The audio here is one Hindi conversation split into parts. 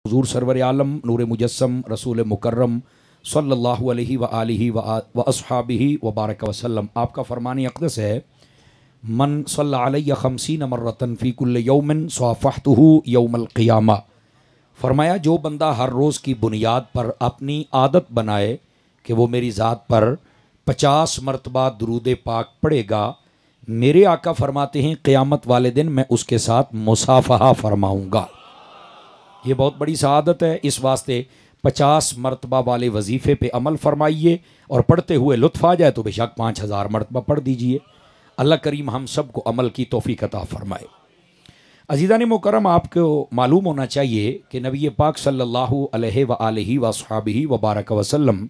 हुज़ूर सरवर आलम नूर मुजस्सम रसूल मुकर्रम सल्लल्लाहु अलैहि व आलिहि व अस्हाबिहि व बारक वसल्लम, आपका फरमान अक़दस है, मन सल्ला अलैहि खमसीन मर्रतन फ़ी कुल्लि यौमिन सफ़हतुहु यौमल क़ियामा। फरमाया जो बंदा हर रोज़ की बुनियाद पर अपनी आदत बनाए कि वो मेरी ज़ात पर 50 मरतबा दुरूद पाक पढ़ेगा, मेरे आका फरमाते हैं क़यामत वाले दिन मैं उसके साथ मुसाफ़हा फरमाऊँगा। ये बहुत बड़ी सआदत है। इस वास्ते 50 मरतबा वाले वजीफ़े पे अमल फरमाइए और पढ़ते हुए लुत्फ़ आ जाए तो बेशक 5000 मरतबा पढ़ दीजिए। अल्लाह करीम हम सब को अमल की तौफ़ीक़ अता फ़रमाए। अज़ीज़ान मुकर्रम, आपको मालूम होना चाहिए कि नबी पाक सल्लल्लाहु अलैहि व आलिहि व अस्हाबिहि व बारक वसल्लम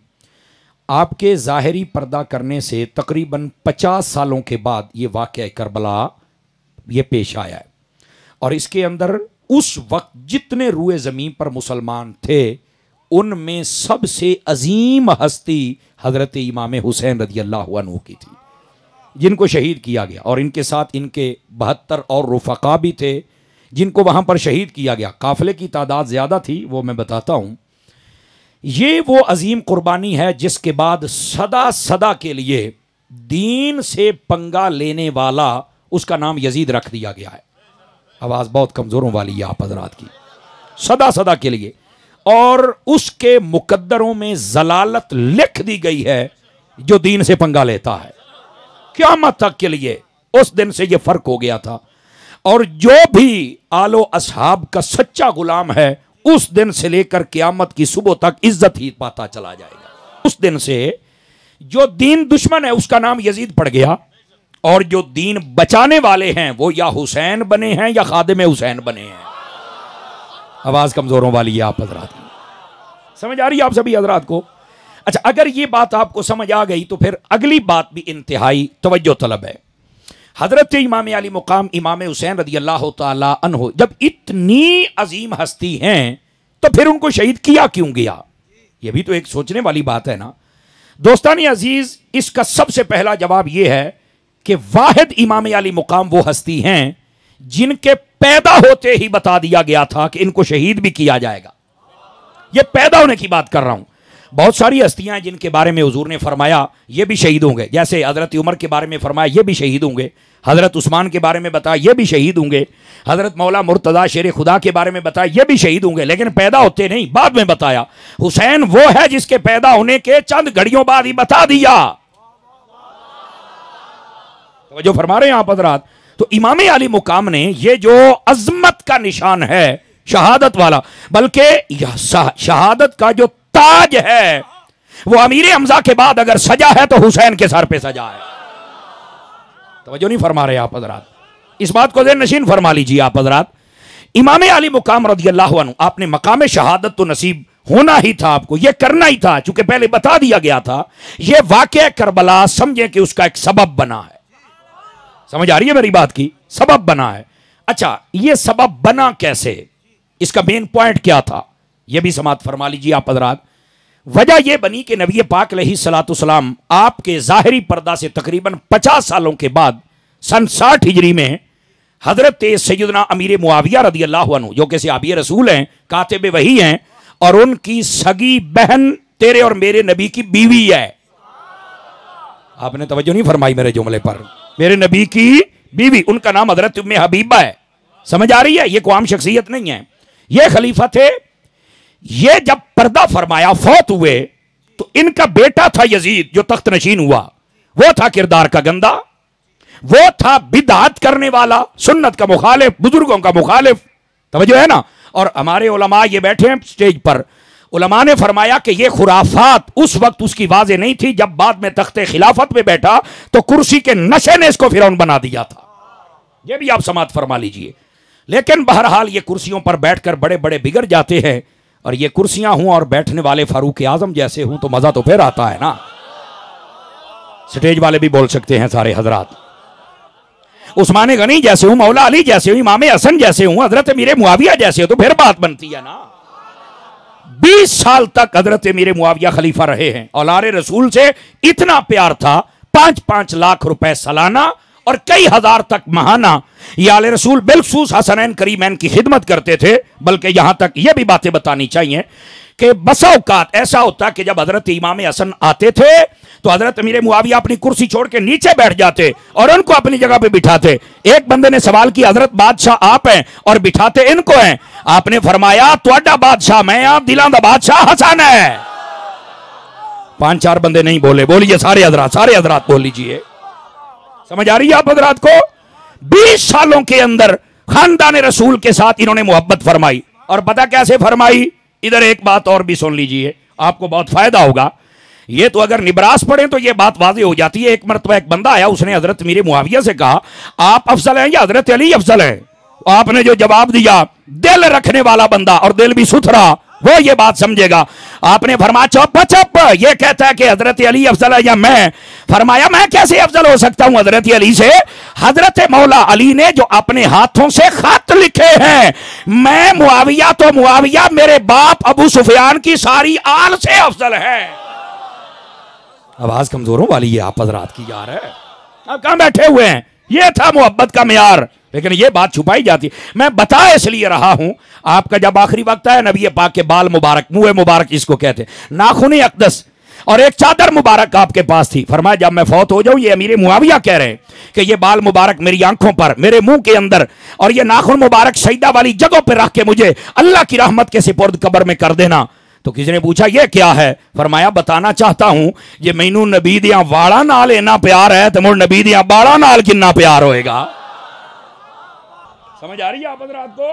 आपके ज़ाहिरी पर्दा करने से तकरीबन 50 सालों के बाद ये वाक़या करबला ये पेश आया है। और इसके अंदर उस वक्त जितने रुए ज़मीन पर मुसलमान थे उनमें सबसे अजीम हस्ती हज़रत इमाम हुसैन रज़ियल्लाहु अन्हु की थी, जिनको शहीद किया गया। और इनके साथ इनके 72 और रुफ़क़ा भी थे जिनको वहाँ पर शहीद किया गया। काफ़िले की तादाद ज़्यादा थी, वो मैं बताता हूँ। ये वो अजीम कुर्बानी है जिसके बाद सदा सदा के लिए दीन से पंगा लेने वाला उसका नाम यजीद रख दिया गया है। आवाज़ बहुत कमज़ोरों वाली है आप हज़रात की। सदा सदा के लिए, और उसके मुकद्दरों में जलालत लिख दी गई है जो दीन से पंगा लेता है, क़यामत तक के लिए उस दिन से यह फ़र्क हो गया था। और जो भी आलो असहाब का सच्चा गुलाम है उस दिन से लेकर क़यामत की सुबह तक इज्जत ही पाता चला जाएगा। उस दिन से जो दीन दुश्मन है उसका नाम यजीद पड़ गया, और जो दीन बचाने वाले हैं वो या हुसैन बने हैं या खादिम हुसैन बने हैं। आवाज़ कमज़ोरों वाली है आप हज़रात की। समझ आ रही है आप सभी हज़रात को? अच्छा, अगर ये बात आपको समझ आ गई तो फिर अगली बात भी इंतहाई तवज्जो तलब है। हज़रत इमाम अली मुकाम इमाम हुसैन रज़ियल्लाहु ताला अन्हु जब इतनी अजीम हस्ती हैं तो फिर उनको शहीद किया क्यों गया? ये भी तो एक सोचने वाली बात है ना। दोस्तानी अजीज़, इसका सबसे पहला जवाब यह है कि वाहिद इमाम अली मुकाम वो हस्ती हैं जिनके पैदा होते ही बता दिया गया था कि इनको शहीद भी किया जाएगा। ये पैदा होने की बात कर रहा हूं। बहुत सारी हस्तियां हैं जिनके बारे में हुजूर ने फरमाया ये भी शहीद होंगे, जैसे हजरत उमर के बारे में फरमाया ये भी शहीद होंगे, हजरत उस्मान के बारे में बताया ये भी शहीद होंगे, हजरत मौला मुर्तज़ा शेर खुदा के बारे में बताया ये भी शहीद होंगे, लेकिन पैदा होते नहीं, बाद में बताया। हुसैन वो है जिसके पैदा होने के चंद घड़ियों बाद ही बता दिया। तो जो फरमा रहे हैं आप हज़रात, तो इमाम अली मुकाम ने ये जो अजमत का निशान है शहादत वाला, बल्कि शहादत का जो ताज है वो अमीर हमजा के बाद अगर सजा है तो हुसैन के सर पे सजा है। तवज्जो नहीं फरमा रहे आप हज़रात, इस बात को ज़हन नशीन फरमा लीजिए आप हज़रात। इमाम अली मुकाम रज़ियल्लाहु अन्हु, आपने मकाम शहादत तो नसीब होना ही था, आपको यह करना ही था, चूंकि पहले बता दिया गया था। यह वाक़या करबला समझे कि उसका एक सबब बना है। समझ आ रही है मेरी बात की? सबब बना है। अच्छा, यह सबब बना कैसे, इसका मेन पॉइंट क्या था, यह भी समात फरमा लीजिए आप हज़रात। वजह यह बनी कि नबी पाक अलैहिस्सलाम आपके ज़ाहिरी पर्दा से तकरीबन 50 सालों के बाद सन 60 हिजरी में हजरत सैयदना अमीर मुआविया रज़ियल्लाहु अन्हु, जो कि सहाबी रसूल हैं, कातिब वही हैं, और उनकी सगी बहन तेरे और मेरे नबी की बीवी है। आपने तवज्जो नहीं फरमाई मेरे जुमले पर। मेरे नबी की बीवी, उनका नाम हजरत उम्मे हबीबा है। समझ आ रही है? ये कोई आम शख्सियत नहीं है, ये खलीफा थे। ये जब पर्दा फरमाया फौत हुए तो इनका बेटा था यजीद जो तख्त नशीन हुआ, वो था किरदार का गंदा, वो था बिदअत करने वाला, सुन्नत का मुखालिफ, बुजुर्गों का मुखालिफ। तवज्जो है ना? और हमारे उलमा ये बैठे हैं स्टेज पर, उलमा ने फरमाया कि ये खुराफात उस वक्त उसकी वाज़े नहीं थी, जब बाद में तख्ते खिलाफत में बैठा तो कुर्सी के नशे ने इसको फिरौन बना दिया था। ये भी आप समात फरमा लीजिए। लेकिन बहरहाल ये कुर्सियों पर बैठकर बड़े बड़े बिगड़ जाते हैं, और ये कुर्सियां हूं और बैठने वाले फारूक आजम जैसे हूं तो मजा तो फिर आता है ना। स्टेज वाले भी बोल सकते हैं सारे हजरात। उस्मान गनी जैसे हूं, मौला अली जैसे हूं, इमाम हसन जैसे हूं, हजरत मीर मुआविया जैसे हो तो फिर बात बनती है ना। 20 साल तक हजरत मीर मुआविया खलीफा रहे हैं। औलाद रसूल से इतना प्यार था, 5-5 लाख रुपए सालाना और कई हजार तक महाना ये आले रसूल बिलखसूस हसनैन करीमैन की खिदमत करते थे। बल्कि यहां तक ये भी बातें बतानी चाहिए कि बसा औकात ऐसा होता कि जब हजरत इमाम हसन आते थे तो हजरत अमीर मुआविया अपनी कुर्सी छोड़ के नीचे बैठ जाते और उनको अपनी जगह पे बिठाते। एक बंदे ने सवाल किया, हजरत बादशाह आप हैं और बिठाते इनको हैं? आपने फरमाया तुहाडा बादशाह मैं, आप दिलां दा बादशाह हसन है। 5-4 बंदे नहीं बोले, बोलिए सारे हजरात बोल लीजिए। समझ आ रही है आप हजरात को? 20 सालों के अंदर खानदान रसूल के साथ इन्होंने मोहब्बत फरमाई। और पता कैसे फरमाई? इधर एक बात और भी सुन लीजिए, आपको बहुत फायदा होगा। ये तो अगर निबरास पढ़े तो ये बात वाज़ेह हो जाती है। एक मरतबा एक बंदा आया, उसने हजरत मीर मुआविया से कहा आप अफजल हैं या हजरत अली अफजल है? आपने जो जवाब दिया, दिल रखने वाला बंदा और दिल भी सुथरा वो ये बात समझेगा। आपने फरमाया चुप चुप, ये कहता है कि हजरत अली अफजल है या मैं? फरमाया मैं कैसे अफजल हो सकता हूं हजरत अली से? हजरत मौला अली ने जो अपने हाथों से खत लिखे हैं, मैं मुआविया तो मुआविया मेरे बाप अबू सुफियान की सारी आल से अफजल है। आवाज कमजोरों वाली है आप हजरात की यार है। आप कहां बैठे हुए हैं? ये था मोहब्बत का मियार, लेकिन ये बात छुपाई जाती। मैं बता इसलिए रहा हूं, आपका जब आखिरी वक्त है, नबी पाक के बाल मुबारक, मुंह मुबारक इसको कहते हैं, नाखून अक़दस और एक चादर मुबारक आपके पास थी। फरमाया जब मैं फौत हो जाऊं, ये अमीर मुआविया कह रहे हैं कि ये बाल मुबारक मेरी आंखों पर, मेरे मुंह के अंदर और ये नाखून मुबारक सजदा वाली जगहों पर रख के मुझे अल्लाह की रहमत के सिपुर्द कब्र में कर देना। तो किसी ने पूछा ये क्या है? फरमाया बताना चाहता हूं, ये मैनू नबी दियां वाला नाल इन्ना प्यार है तो मुड़ नबी दियां बाला नाल कितना प्यार होएगा। समझ आ रही है आप हजरात को?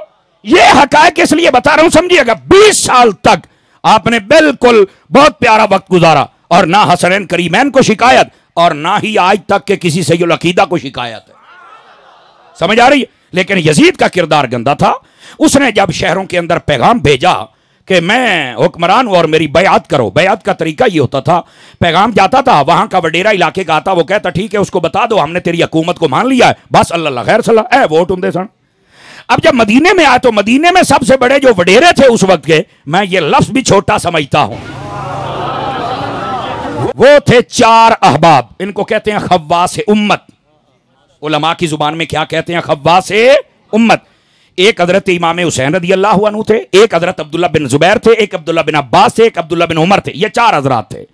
ये हकायक इसलिए बता रहा हूं, समझिएगा। 20 साल तक आपने बिल्कुल बहुत प्यारा वक्त गुजारा और ना हसनैन करीमैन को शिकायत और ना ही आज तक के किसी सैय्युल अकीदा को शिकायत है। समझ आ रही है? लेकिन यजीद का किरदार गंदा था। उसने जब शहरों के अंदर पैगाम भेजा कि मैं हुक्मरान हूं और मेरी बयात करो, बयात का तरीका ये होता था, पैगाम जाता था, वहां का वडेरा इलाके का आता, वो कहता ठीक है उसको बता दो हमने तेरी हुकूमत को मान लिया है, बस अल्लाह खैर सलाह ए वोट होंगे सन। अब जब मदीने में आए तो मदीने में सबसे बड़े जो वडेरे थे उस वक्त के, मैं ये लफ्ज भी छोटा समझता हूं, वो थे 4 अहबाब। इनको कहते हैं खव्वास उम्मत। उलमा की जुबान में क्या कहते हैं? खव्वास उम्मत। एक हजरत इमाम हुसैन रदी अल्लाह अन्हु थे, एक हजरत अब्दुल्ला बिन जुबैर थे, एक अब्दुल्ला बिन अब्बास थे, एक अब्दुल्ला बिन उमर थे। ये 4 हजरात थे।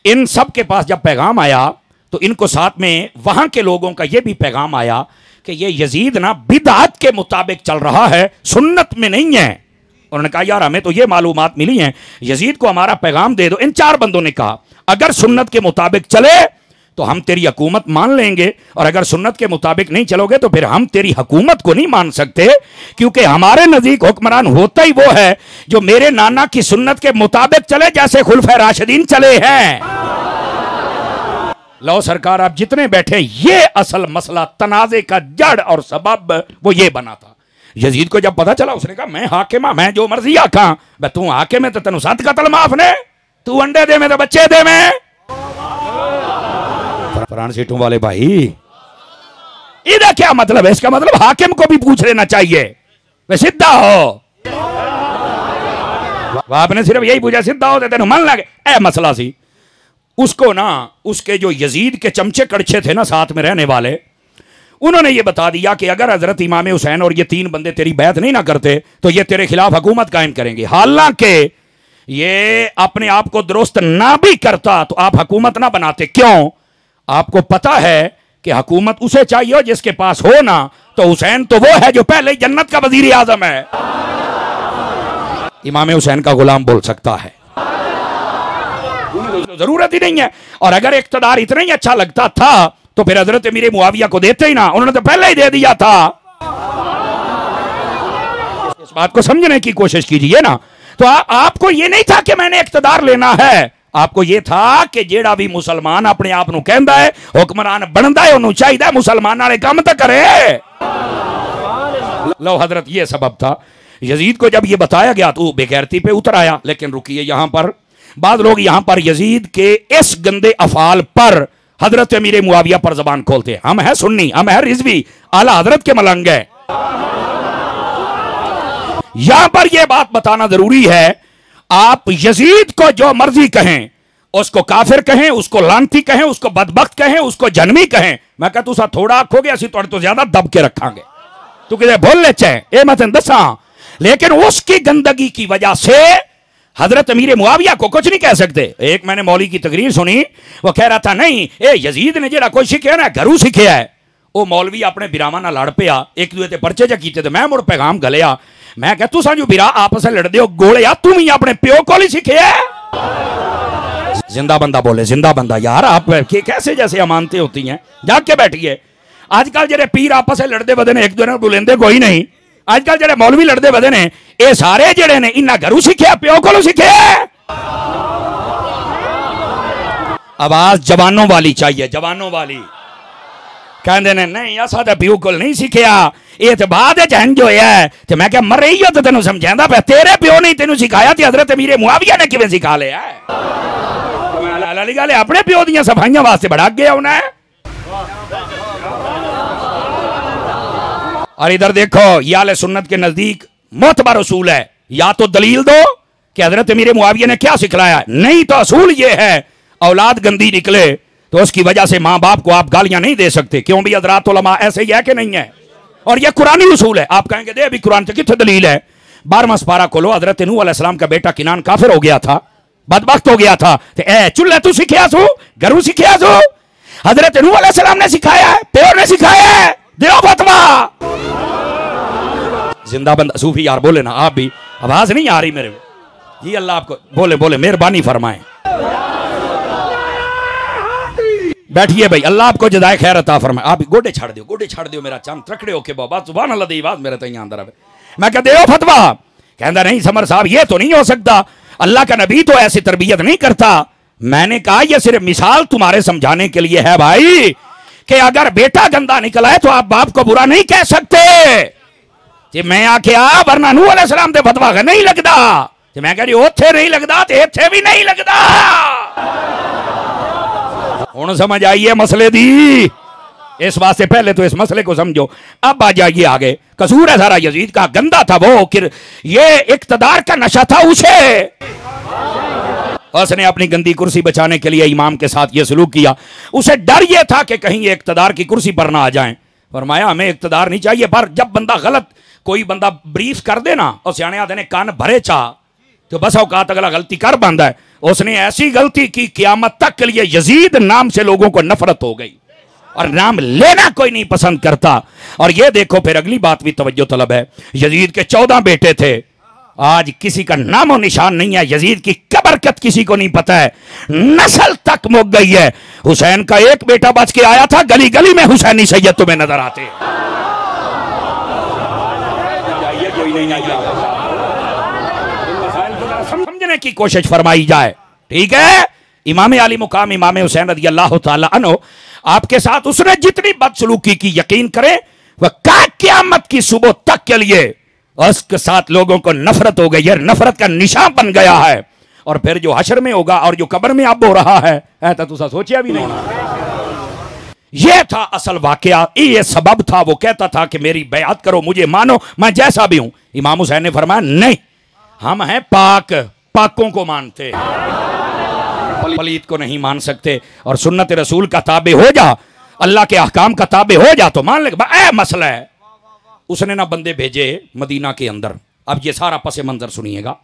इन सब के पास जब पैगाम आया तो इनको साथ में वहां के लोगों का यह भी पैगाम आया कि ये यजीद ना बिदअत के मुताबिक चल रहा है, सुन्नत में नहीं है। उन्होंने कहा यार हमें तो ये मालूमात मिली हैं, यजीद को हमारा पैगाम दे दो। इन 4 बंदों ने कहा अगर सुन्नत के मुताबिक चले तो हम तेरी हुकूमत मान लेंगे, और अगर सुन्नत के मुताबिक नहीं चलोगे तो फिर हम तेरी हुकूमत को नहीं मान सकते, क्योंकि हमारे नजदीक हुक्मरान होता ही वो है जो मेरे नाना की सुन्नत के मुताबिक चले, जैसे खुलफा राशिदीन चले हैं। लो सरकार आप जितने बैठे, ये असल मसला तनाजे का जड़ और सबब वो ये बना था। यजीद को जब पता चला उसने कहा मैं हाकिम, मैं जो मर्जी आखा, तू हाकिम है तो तेन 7 कतल माफ ने, तू अंडे दे में तो बच्चे दे में। फरान सीटों वाले भाई, इधर क्या मतलब है? इसका मतलब हाकिम को भी पूछ लेना चाहिए, वे सीधा हो। आपने सिर्फ यही पूछा सीधा हो तो तेन मन लगे, ए मसला सी। उसको ना उसके जो यजीद के चमचे कड़छे थे ना साथ में रहने वाले, उन्होंने ये बता दिया कि अगर हजरत इमाम हुसैन और ये 3 बंदे तेरी बैत नहीं ना करते तो ये तेरे खिलाफ हुकूमत कायम करेंगे। हालांकि ये अपने आप को दुरुस्त ना भी करता तो आप हुकूमत ना बनाते। क्यों? आपको पता है कि हुकूमत उसे चाहिए हो जिसके पास हो ना, तो हुसैन तो वो है जो पहले ही जन्नत का वजीर आजम है। इमाम हुसैन का गुलाम बोल सकता है, जरूरत ही नहीं है। और अगर इख्तिदार इतना ही अच्छा लगता था तो फिर हजरत अमीर मुआविया को देते ही ना, उन्होंने तो पहले ही दे दिया था। इस बात को समझने की कोशिश कीजिए ना। तो आपको ये नहीं था कि मैंने इख्तिदार लेना है, आपको ये था कि जेड़ा भी मुसलमान अपने आप को कहता है हुक्मरान बनता है, उन्होंने चाहिए मुसलमान वाले काम तो करे। लो हजरत ये सबब था। यजीद को जब ये बताया गया तो बेगैरती पे उतर आया। लेकिन रुकिए, यहां पर बाद लोग यहां पर यजीद के इस गंदे अफाल पर हजरत अमीर मुआविया पर जबान खोलते हैं। हम है सुन्नी, हम है रिजवी, आला हजरत के मलंग है। यहां पर यह बात बताना जरूरी है, आप यजीद को जो मर्जी कहें, उसको काफिर कहें, उसको लानती कहें, उसको बदबख्त कहें, उसको जन्मी कहें, मैं कहता तुसा थोड़ा आखोगे असि तुहाडे तो ज्यादा दब के रखांगे, तू किते भूल ले चाहे ये मैं तेन दसा। लेकिन उसकी गंदगी की वजह से हजरत अमीर मुआविया को कुछ नहीं कह सकते। एक मैंने मौली की तकरीर सुनी, वो कह रहा था नहीं ये यजीद ने जेड़ा कोई सीखिया ना घरों सीखिया है। वो मौलवी अपने बिरावां नाल लड़ पिया, एक दूजे ते परचे जा कीते ते मैं मुड़ पैगाम गलिया, मैं कहा तुसा जो बिरा आपस में लड़दे हो गोलिया तू भी अपने प्यो को ही सीखिया। जिंदा बंदा बोले जिंदा बंदा। यार आप कैसे जैसे अमानतें होती हैं, जाग के बैठिए। आजकल जेडे पीर आपस में लड़ते बदे ने एक दूसरे को बुलेंदे कोई नहीं। आजकल जेडे मौलवी लड़ते बदे ने ये सारे जेडे ने इन्ना घरों सीखे प्यो को सीखे। आवाज जवानों वाली चाहिए, जवानों वाली। कहते ने नहीं असा तो प्यो को नहीं सीखिया, ये तो बाद इंज होया है। मैं क्या मर रही हो तो तेन समझाता पे तेरे प्यो ने तेन सिखाया तो हजरत अमीर मुआविया ने किवें सिखा लिया है। गल अपने प्यो दी सफाइयां वास्ते बड़ा अगे आना है। और इधर देखो ये आले सुन्नत के नजदीक मोतबर उसूल है, या तो दलील दो कि हजरत अमीर मुआविया ने क्या सिखलाया, नहीं तो असूल ये है औलाद गंदी निकले तो उसकी वजह से मां बाप को आप गालियां नहीं दे सकते। क्यों भी हजरात उलमा ऐसे ही है कि नहीं है? और ये कुरानी उसूल है। आप कहेंगे दे अभी कुरान से कितने दलील है? 12वां पारा खोलो, हजरत नूह अलैहिस्सलाम का बेटा किनान काफिर हो गया था, बदबख्त हो गया था, तो ए चुल्ले तू सीखिया सो, घरों सीखिया सो, हजरत नूह अलैहिस्सलाम ने सिखाया है, प्यो ने सिखाया है, दियो फतवा। जिंदा बंदा सूफी यार बोले ना, आप भी आवाज नहीं आ रही मेरे जी। अल्लाह आपको बोले बोले मेहरबानी फरमाए। बैठिए भाई, अल्लाह आपको जदाए खैर अता फरमाए। आप गोडे छाड़ दियो, गोडे छाड़ दियो, मेरा चंद त्रकड़े होके बाबा सुभान अल्लाह दी बात मेरे तक अंदर आवे। मैं कह दियो फतवा, कहता नहीं समर साहब ये तो नहीं हो सकता, अल्लाह का नबी तो ऐसी तरबियत नहीं करता। मैंने कहा यह सिर्फ मिसाल तुम्हारे समझाने के लिए है भाई कि अगर बेटा गंदा निकला है तो आप बाप को बुरा नहीं कह सकते। कि मैं आख्या वरना नूह अलैहिस्सलाम दे फतवा का नहीं लगता, कि मैं कह रही ओथे नहीं लगता तो इत्थे भी नहीं लगता। हुण समझ आइए मसले दी, इस वास्ते पहले तो इस मसले को समझो। अब आ जाइए आगे। कसूर है सारा यजीद का, गंदा था वो, ये इक्तदार का नशा था उसे। उसने अपनी गंदी कुर्सी बचाने के लिए इमाम के साथ ये सलूक किया। उसे डर ये था कि कहीं ये इक्तदार की कुर्सी पर ना आ जाएं। फरमाया हमें इक्तदार नहीं चाहिए, पर जब बंदा गलत कोई बंदा ब्रीफ कर देना और सियाने आते ने कान भरे चा तो बस औकात अगला गलती कर बंदा है। उसने ऐसी गलती की कियामत तक के लिए यजीद नाम से लोगों को नफरत हो गई और नाम लेना कोई नहीं पसंद करता। और ये देखो फिर अगली बात भी तवज्जो तलब है, यजीद के 14 बेटे थे, आज किसी का नामो निशान नहीं है। यजीद की कबरकत किसी को नहीं पता है, नस्ल तक मुक गई है। हुसैन का एक बेटा बच के आया था, गली गली में हुसैनी सैयद तुम्हें नजर आते। समझने की कोशिश फरमाई जाए, ठीक है। इमाम आली मुकाम इमाम हुसैन रज़ी अल्लाह ताला अन्हु, आपके साथ उसने जितनी बदसलूकी की यकीन करें वह क़यामत की सुबह तक के लिए उसके साथ लोगों को नफरत हो गई है, नफरत का निशान बन गया है। और फिर जो हशर में होगा और जो कब्र में अब हो रहा है तो तुसा सोचिया भी नहीं। यह था असल वाकया, ये सबब था। वो कहता था कि मेरी बैअत करो, मुझे मानो, मैं जैसा भी हूं। इमाम हुसैन ने फरमाया नहीं, हम हैं पाक, पाकों को मानते, पलीत को नहीं मान सकते। और सुन्नत रसूल का ताबे हो जा, अल्लाह के अहकाम का ताबे हो जा तो मान ले। मसला है उसने ना बंदे भेजे मदीना के अंदर। अब ये सारा पसे मंजर सुनिएगा।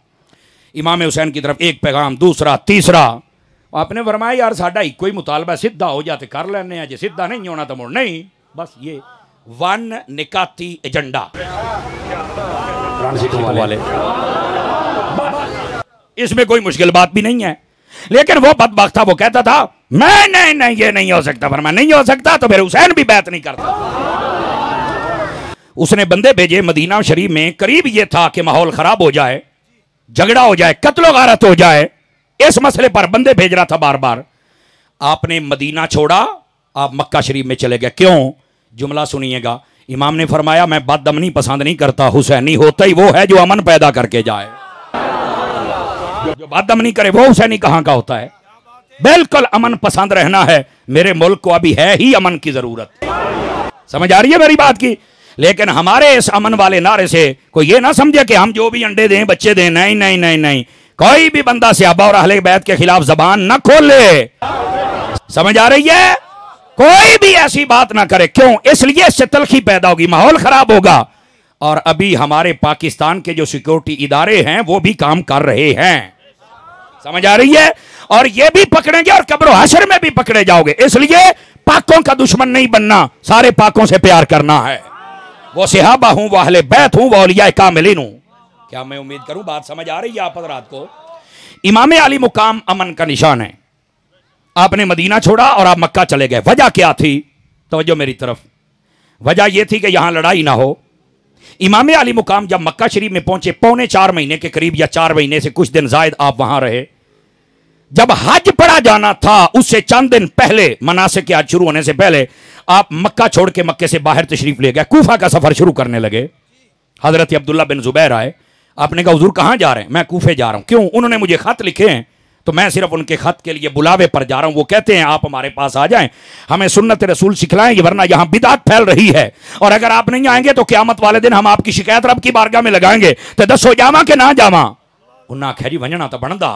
इमाम हुसैन की तरफ एक पैगाम, दूसरा, तीसरा। आपने फरमाया यार साडा इको ही मुतालबा, सीधा हो जाते कर लेने, जे सीधा नहीं होना तो मुड़ नहीं। बस ये वन निकाती एजेंडा वाले, इसमें कोई मुश्किल बात भी नहीं है। लेकिन वो बदबख्त था, वो कहता था मैं नहीं ये नहीं हो सकता। फरमाया नहीं हो सकता तो फिर हुसैन भी बैत नहीं करता। उसने बंदे भेजे मदीना शरीफ में, करीब ये था कि माहौल खराब हो जाए, झगड़ा हो जाए, कत्लो गारत हो जाए। इस मसले पर बंदे भेज रहा था बार बार। आपने मदीना छोड़ा, आप मक्का शरीफ में चले गए। क्यों? जुमला सुनिएगा। इमाम ने फरमाया मैं बदअमनी पसंद नहीं करता, हुसैनी होता ही वो है जो अमन पैदा करके जाए। जो बदअमनी करे वो हुसैनी कहां का होता है? बिल्कुल अमन पसंद रहना है। मेरे मुल्क को अभी है ही अमन की जरूरत। समझ आ रही है मेरी बात की? लेकिन हमारे इस अमन वाले नारे से कोई ये ना समझे कि हम जो भी अंडे दें बच्चे दें। नहीं नहीं नहीं नहीं, कोई भी बंदा सहाबा और अहले बैत के खिलाफ जबान न खोले। समझ आ रही है? कोई भी ऐसी बात ना करे। क्यों? इसलिए इससे तलखी पैदा होगी, माहौल खराब होगा। और अभी हमारे पाकिस्तान के जो सिक्योरिटी इदारे हैं वो भी काम कर रहे हैं। समझ आ रही है? और ये भी पकड़ेंगे और कब्र हशर में भी पकड़े जाओगे। इसलिए पाकों का दुश्मन नहीं बनना, सारे पाकों से प्यार करना है। वो सहाबा हूं, वो अहले बैत हूं, वो औलिया कामिलीन हूं। क्या मैं उम्मीद करूं बात समझ आ रही है आप हज़रात को? इमाम अली मुकाम अमन का निशान है। आपने मदीना छोड़ा और आप मक्का चले गए। वजह क्या थी? तवज्जो मेरी तरफ। वजह यह थी कि यहां लड़ाई ना हो। इमाम अली मुकाम जब मक्का शरीफ में पहुंचे, 4.25 महीने के करीब या 4 महीने से कुछ दिन जायद आप वहां रहे। जब हज पढ़ा जाना था उससे चंद दिन पहले, मनासिक के हज शुरू होने से पहले, आप मक्का छोड़ के मक्के से बाहर तशरीफ ले गए, कूफा का सफर शुरू करने लगे। हजरत अब्दुल्ला बिन जुबैर आए। आपने कहा हुजूर कहां जा रहे हैं? मैं कूफे जा रहा हूं। क्यों? उन्होंने मुझे खत लिखे हैं तो मैं सिर्फ उनके खत के लिए बुलावे पर जा रहा हूं। वो कहते हैं आप हमारे पास आ जाएं, हमें सुन्नत रसूल सिखलाएं, वरना यहां बिदात फैल रही है और अगर आप नहीं आएंगे तो क़यामत वाले दिन हम आपकी शिकायत रब की बारगाह में लगाएंगे। तो दसो जावा के ना जावा? उन्हें आख्या जी वंजना तो बनता।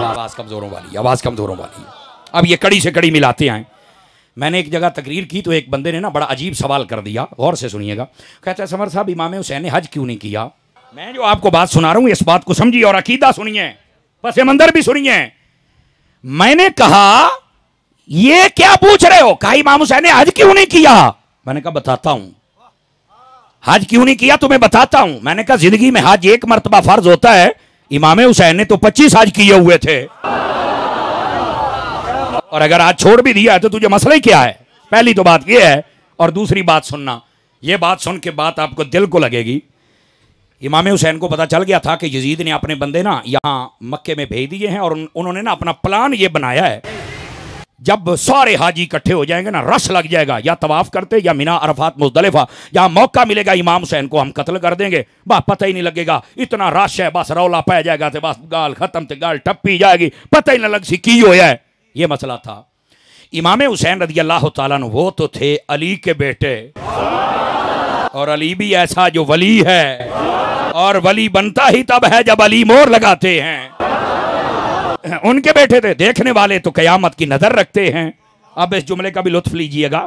आवाज कमजोरों वाली, आवाज कमजोरों वाली। अब ये कड़ी से कड़ी मिलाते आए। मैंने एक जगह तकरीर की तो एक बंदे ने ना बड़ा अजीब सवाल कर दिया, गौर से सुनिएगा। कहता है समर साहब इमाम हुसैन ने हज क्यों नहीं किया? मैं जो आपको बात सुना रहा हूं इस बात को समझिए और अकीदा सुनिए, पस मंदर भी सुनिए। मैंने कहा ये क्या पूछ रहे हो? कहा इमाम हुसैन ने हज क्यों नहीं किया? मैंने कहा बताता हूं। हज क्यों नहीं किया तुम्हें बताता हूं। मैंने कहा जिंदगी में हज एक मर्तबा फर्ज होता है, इमाम हुसैन ने तो 25 हज किए हुए थे और अगर आज छोड़ भी दिया है तो तुझे मसला ही क्या है? पहली तो बात यह है। और दूसरी बात सुनना, यह बात सुन के बात आपको दिल को लगेगी। इमाम हुसैन को पता चल गया था कि यजीद ने अपने बंदे ना यहाँ मक्के में भेज दिए हैं और उन्होंने ना अपना प्लान ये बनाया है, जब सारे हाजी इकट्ठे हो जाएंगे ना रश लग जाएगा, या तवाफ करते या मिना अरफात मुज़दलिफा, जहाँ मौका मिलेगा इमाम हुसैन को हम कत्ल कर देंगे। बस पता ही नहीं लगेगा, इतना रश है, बस रौला पै जाएगा तो बस गाल खत्म, तो गाल टप्पी जाएगी, पता ही ना लग सी की होया है। ये मसला था। इमाम हुसैन रज़ी अल्लाह तआला अन्हु वो तो थे अली के बेटे, और अली भी ऐसा जो वली है, और वली बनता ही तब है जब अली मोहर लगाते हैं। उनके बेटे थे। देखने वाले तो कयामत की नजर रखते हैं। अब इस जुमले का भी लुत्फ लीजिएगा।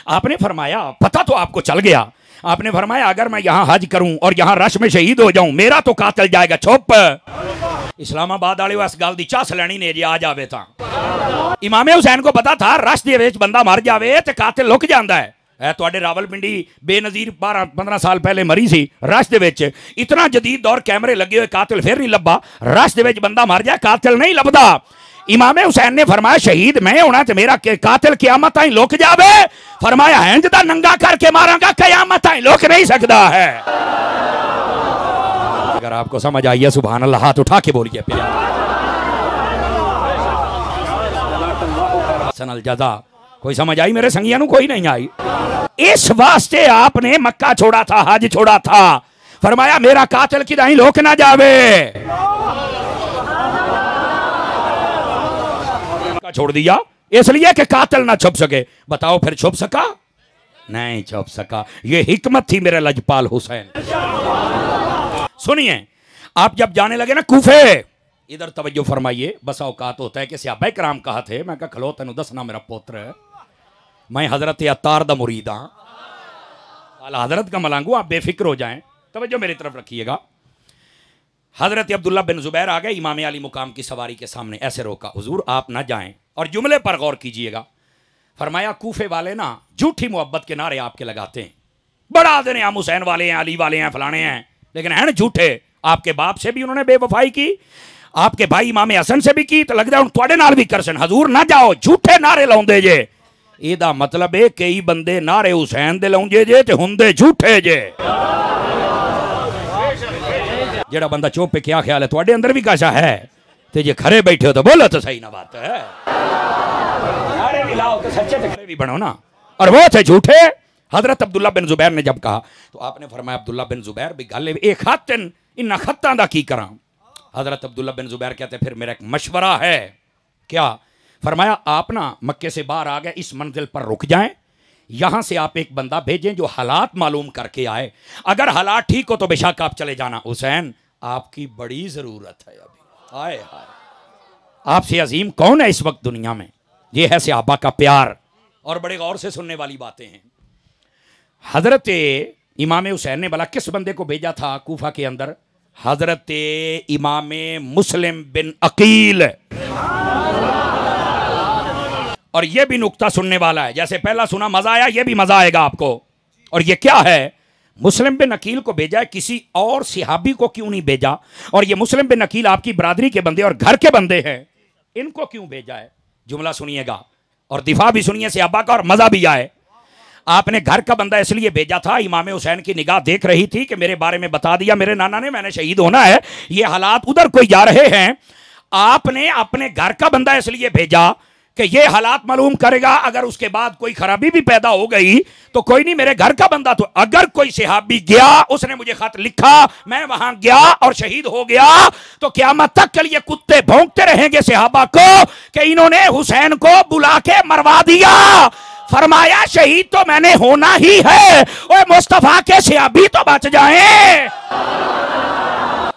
आपने फरमाया, पता तो आपको चल गया, आपने फरमाया अगर मैं यहां हज करूं और यहां रश में शहीद हो जाऊं मेरा तो कातिल जाएगा। चुप। इस्लामाबाद वाले इस गल दी चस लैनी ने जे आ जावे तां। इमाम हुसैन को पता था रश दे विच बंदा मर जावे ते कातिल लुक जांदा है। तुहाडे रावलपिंडी बेनज़ीर 12-15 साल पहले मरी सी रश दे विच। इतना जदीद दौर कैमरे लगे हुए, कातिल फिर नहीं लब्बा। रश दे विच बंदा मर जाए कातिल नहीं लभदा। इमाम हुसैन ने फरमाया शहीद मैं होना ते मेरा कातिल क़यामत ताईं लुक जावे। फरमाया इंज दा नंगा करके मारांगा, क़यामत ताईं लुक नहीं सकदा है। अगर आपको समझ आई है सुभान अल्लाह हाथ उठा के बोलिए सनल जज़ा। कोई समझ आई मेरे संगिया नू? कोई नहीं आई। इस वास्ते आपने मक्का छोड़ा था, हज छोड़ा था। फरमाया मेरा कातिल किदाई लोक ना जावे। छोड़ दिया इसलिए कि कातिल ना छुप सके। बताओ फिर छुप सका? नहीं छुप सका। ये हिकमत थी मेरे लजपाल हुसैन। सुनिए, आप जब जाने लगे ना कूफे, इधर तवज्जो फरमाइए। बस औकात होता है कि सहाबा कराम कहा थे, मैं कहा खलो तेन दसना मेरा पुत्र है, मैं हजरत अत्तार दा मुरीद हाँ, हजरत का मलांगू, आप बेफिक्र हो जाएं। तवज्जो मेरी तरफ रखिएगा। हजरत अब्दुल्ला बिन जुबैर आ गए इमाम अली मुकाम की सवारी के सामने, ऐसे रोका, हुजूर आप ना जाएं। और जुमले पर गौर कीजिएगा। फरमाया कूफे वाले ना झूठी मोहब्बत के नारे आपके लगाते हैं, बड़ा दिन हम हुसैन वाले हैं, अली वाले हैं, फलाने हैं, लेकिन हैं झूठे। आपके बाप से भी उन्होंने बेवफाई की, आपके भाई इमाम हसन से भी की, तो लगता है तुहाडे नाल भी करसन। हजूर ना जाओ, झूठे नारे लाउंदे जे। ਇਹਦਾ मतलब है कई बंदे नारे हुसैन दे लाउंदे जे ते हुंदे झूठे जे। जेड़ा बंदा चुप पे क्या ख्याल है तुहाडे अंदर भी कैसा है? ते जे खरे बैठे हो तो बोलो तो सही ना बात है। नारे भी लाओ तो सच्चे ते खरे भी बनो ना। और वो थे झूठे। हजरत अब्दुल्ला बिन जुबैर ने जब कहा तो आपने फरमाया अब्दुल्ला बिन जुबैर भी गल एक खातिन इन खत्तां दा की करा। हजरत अब्दुल्ला बिन जुबैर कहते फिर मेरा एक मशवरा है। क्या? फरमाया आप ना मक्के से बाहर आ गए, इस मंजिल पर रुक जाएं, यहां से आप एक बंदा भेजें जो हालात मालूम करके आए। अगर हालात ठीक हो तो बेशक आप चले जाना। हुसैन आपकी बड़ी जरूरत है अभी। हाय हाय, आपसे अजीम कौन है इस वक्त दुनिया में? ये है सहाबा का प्यार। और बड़े गौर से सुनने वाली बातें हैं। हजरत इमाम हुसैन ने भला किस बंदे को भेजा था कूफा के अंदर? हजरत इमाम मुस्लिम बिन अकील। और यह भी नुक्ता सुनने वाला है, जैसे पहला सुना मजा आया, यह भी मजा आएगा आपको। और यह क्या है? मुस्लिम बिन अकील को भेजा है, किसी और सिहाबी को क्यों नहीं भेजा? और ये मुस्लिम बिन अकील आपकी बरादरी के बंदे और घर के बंदे हैं, इनको क्यों भेजा है? जुमला सुनिएगा और दिफा भी सुनिए सहाबा का, और मजा भी आए। आपने घर का बंदा इसलिए भेजा था, इमाम हुसैन की निगाह देख रही थी कि मेरे बारे में बता दिया मेरे नाना ने, मैंने शहीद होना है, ये हालात उधर कोई जा रहे हैं। आपने अपने घर का बंदा इसलिए भेजा कि ये हालात मालूम करेगा, अगर उसके बाद कोई खराबी भी पैदा हो गई तो कोई नहीं, मेरे घर का बंदा। तो अगर कोई सहाबी गया, उसने मुझे खत लिखा, मैं वहां गया और शहीद हो गया, तो क़यामत तक के लिए कुत्ते भौंकते रहेंगे सहाबा को कि इन्होंने हुसैन को बुला के मरवा दिया। फरमाया शहीद तो मैंने होना ही है, ओए मुस्तफा के सहाबी तो बच जाएं।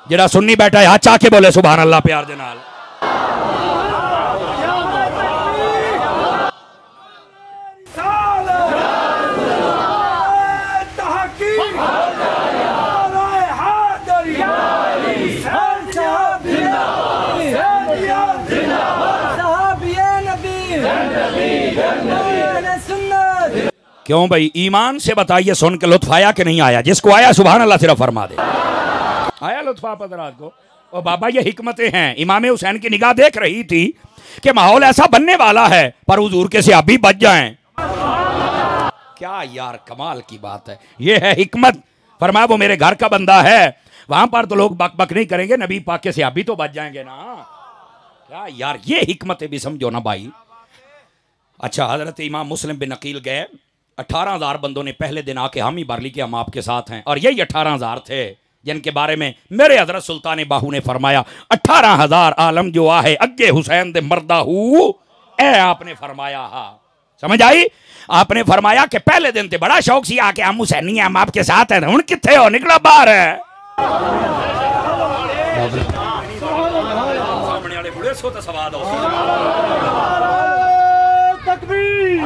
जरा सुन्नी बैठा है हाथ चाह के बोले सुभान अल्लाह प्यार दे नाल। क्यों भाई, ईमान से बताइए, सुन के लुत्फ आया कि नहीं आया? जिसको आया सुभान अल्लाह सिर्फ फरमा दे। आया लुत्फ आप हज़रात को? और बाबा ये हिकमतें हैं। इमाम हुसैन की निगाह देख रही थी कि माहौल ऐसा बनने वाला है, पर हुजूर के सहाबी बच जाएं। क्या यार कमाल की बात है, ये है हिकमत। फरमाया वो मेरे घर का बंदा है, वहां पर तो लोग बक बक नहीं करेंगे, नबी पाक के सहाबी तो बच जाएंगे ना। क्या यार, ये हिकमतें भी समझो ना भाई। अच्छा, हजरत इमाम मुस्लिम बिन अकील गए, 18,000 बंदों ने पहले दिन आके हामी भर ली कि हम आपके साथ हैं। और यही 18,000 थे जिनके बारे में मेरे हजरत सुल्तान बाहू ने फरमाया 18,000 आलम जो आहे अगे हुसैन दे मरदा हूँ, ए आपने फरमाया। हा समझ आई? आपने फरमाया कि पहले दिन ते बड़ा शौक सी आके हम हुसैनी हम आपके साथ हैं, हुण किथे हो, निकला बाहर है। सामने वाले बुढ़े सो तो सवाद हो। तकबीर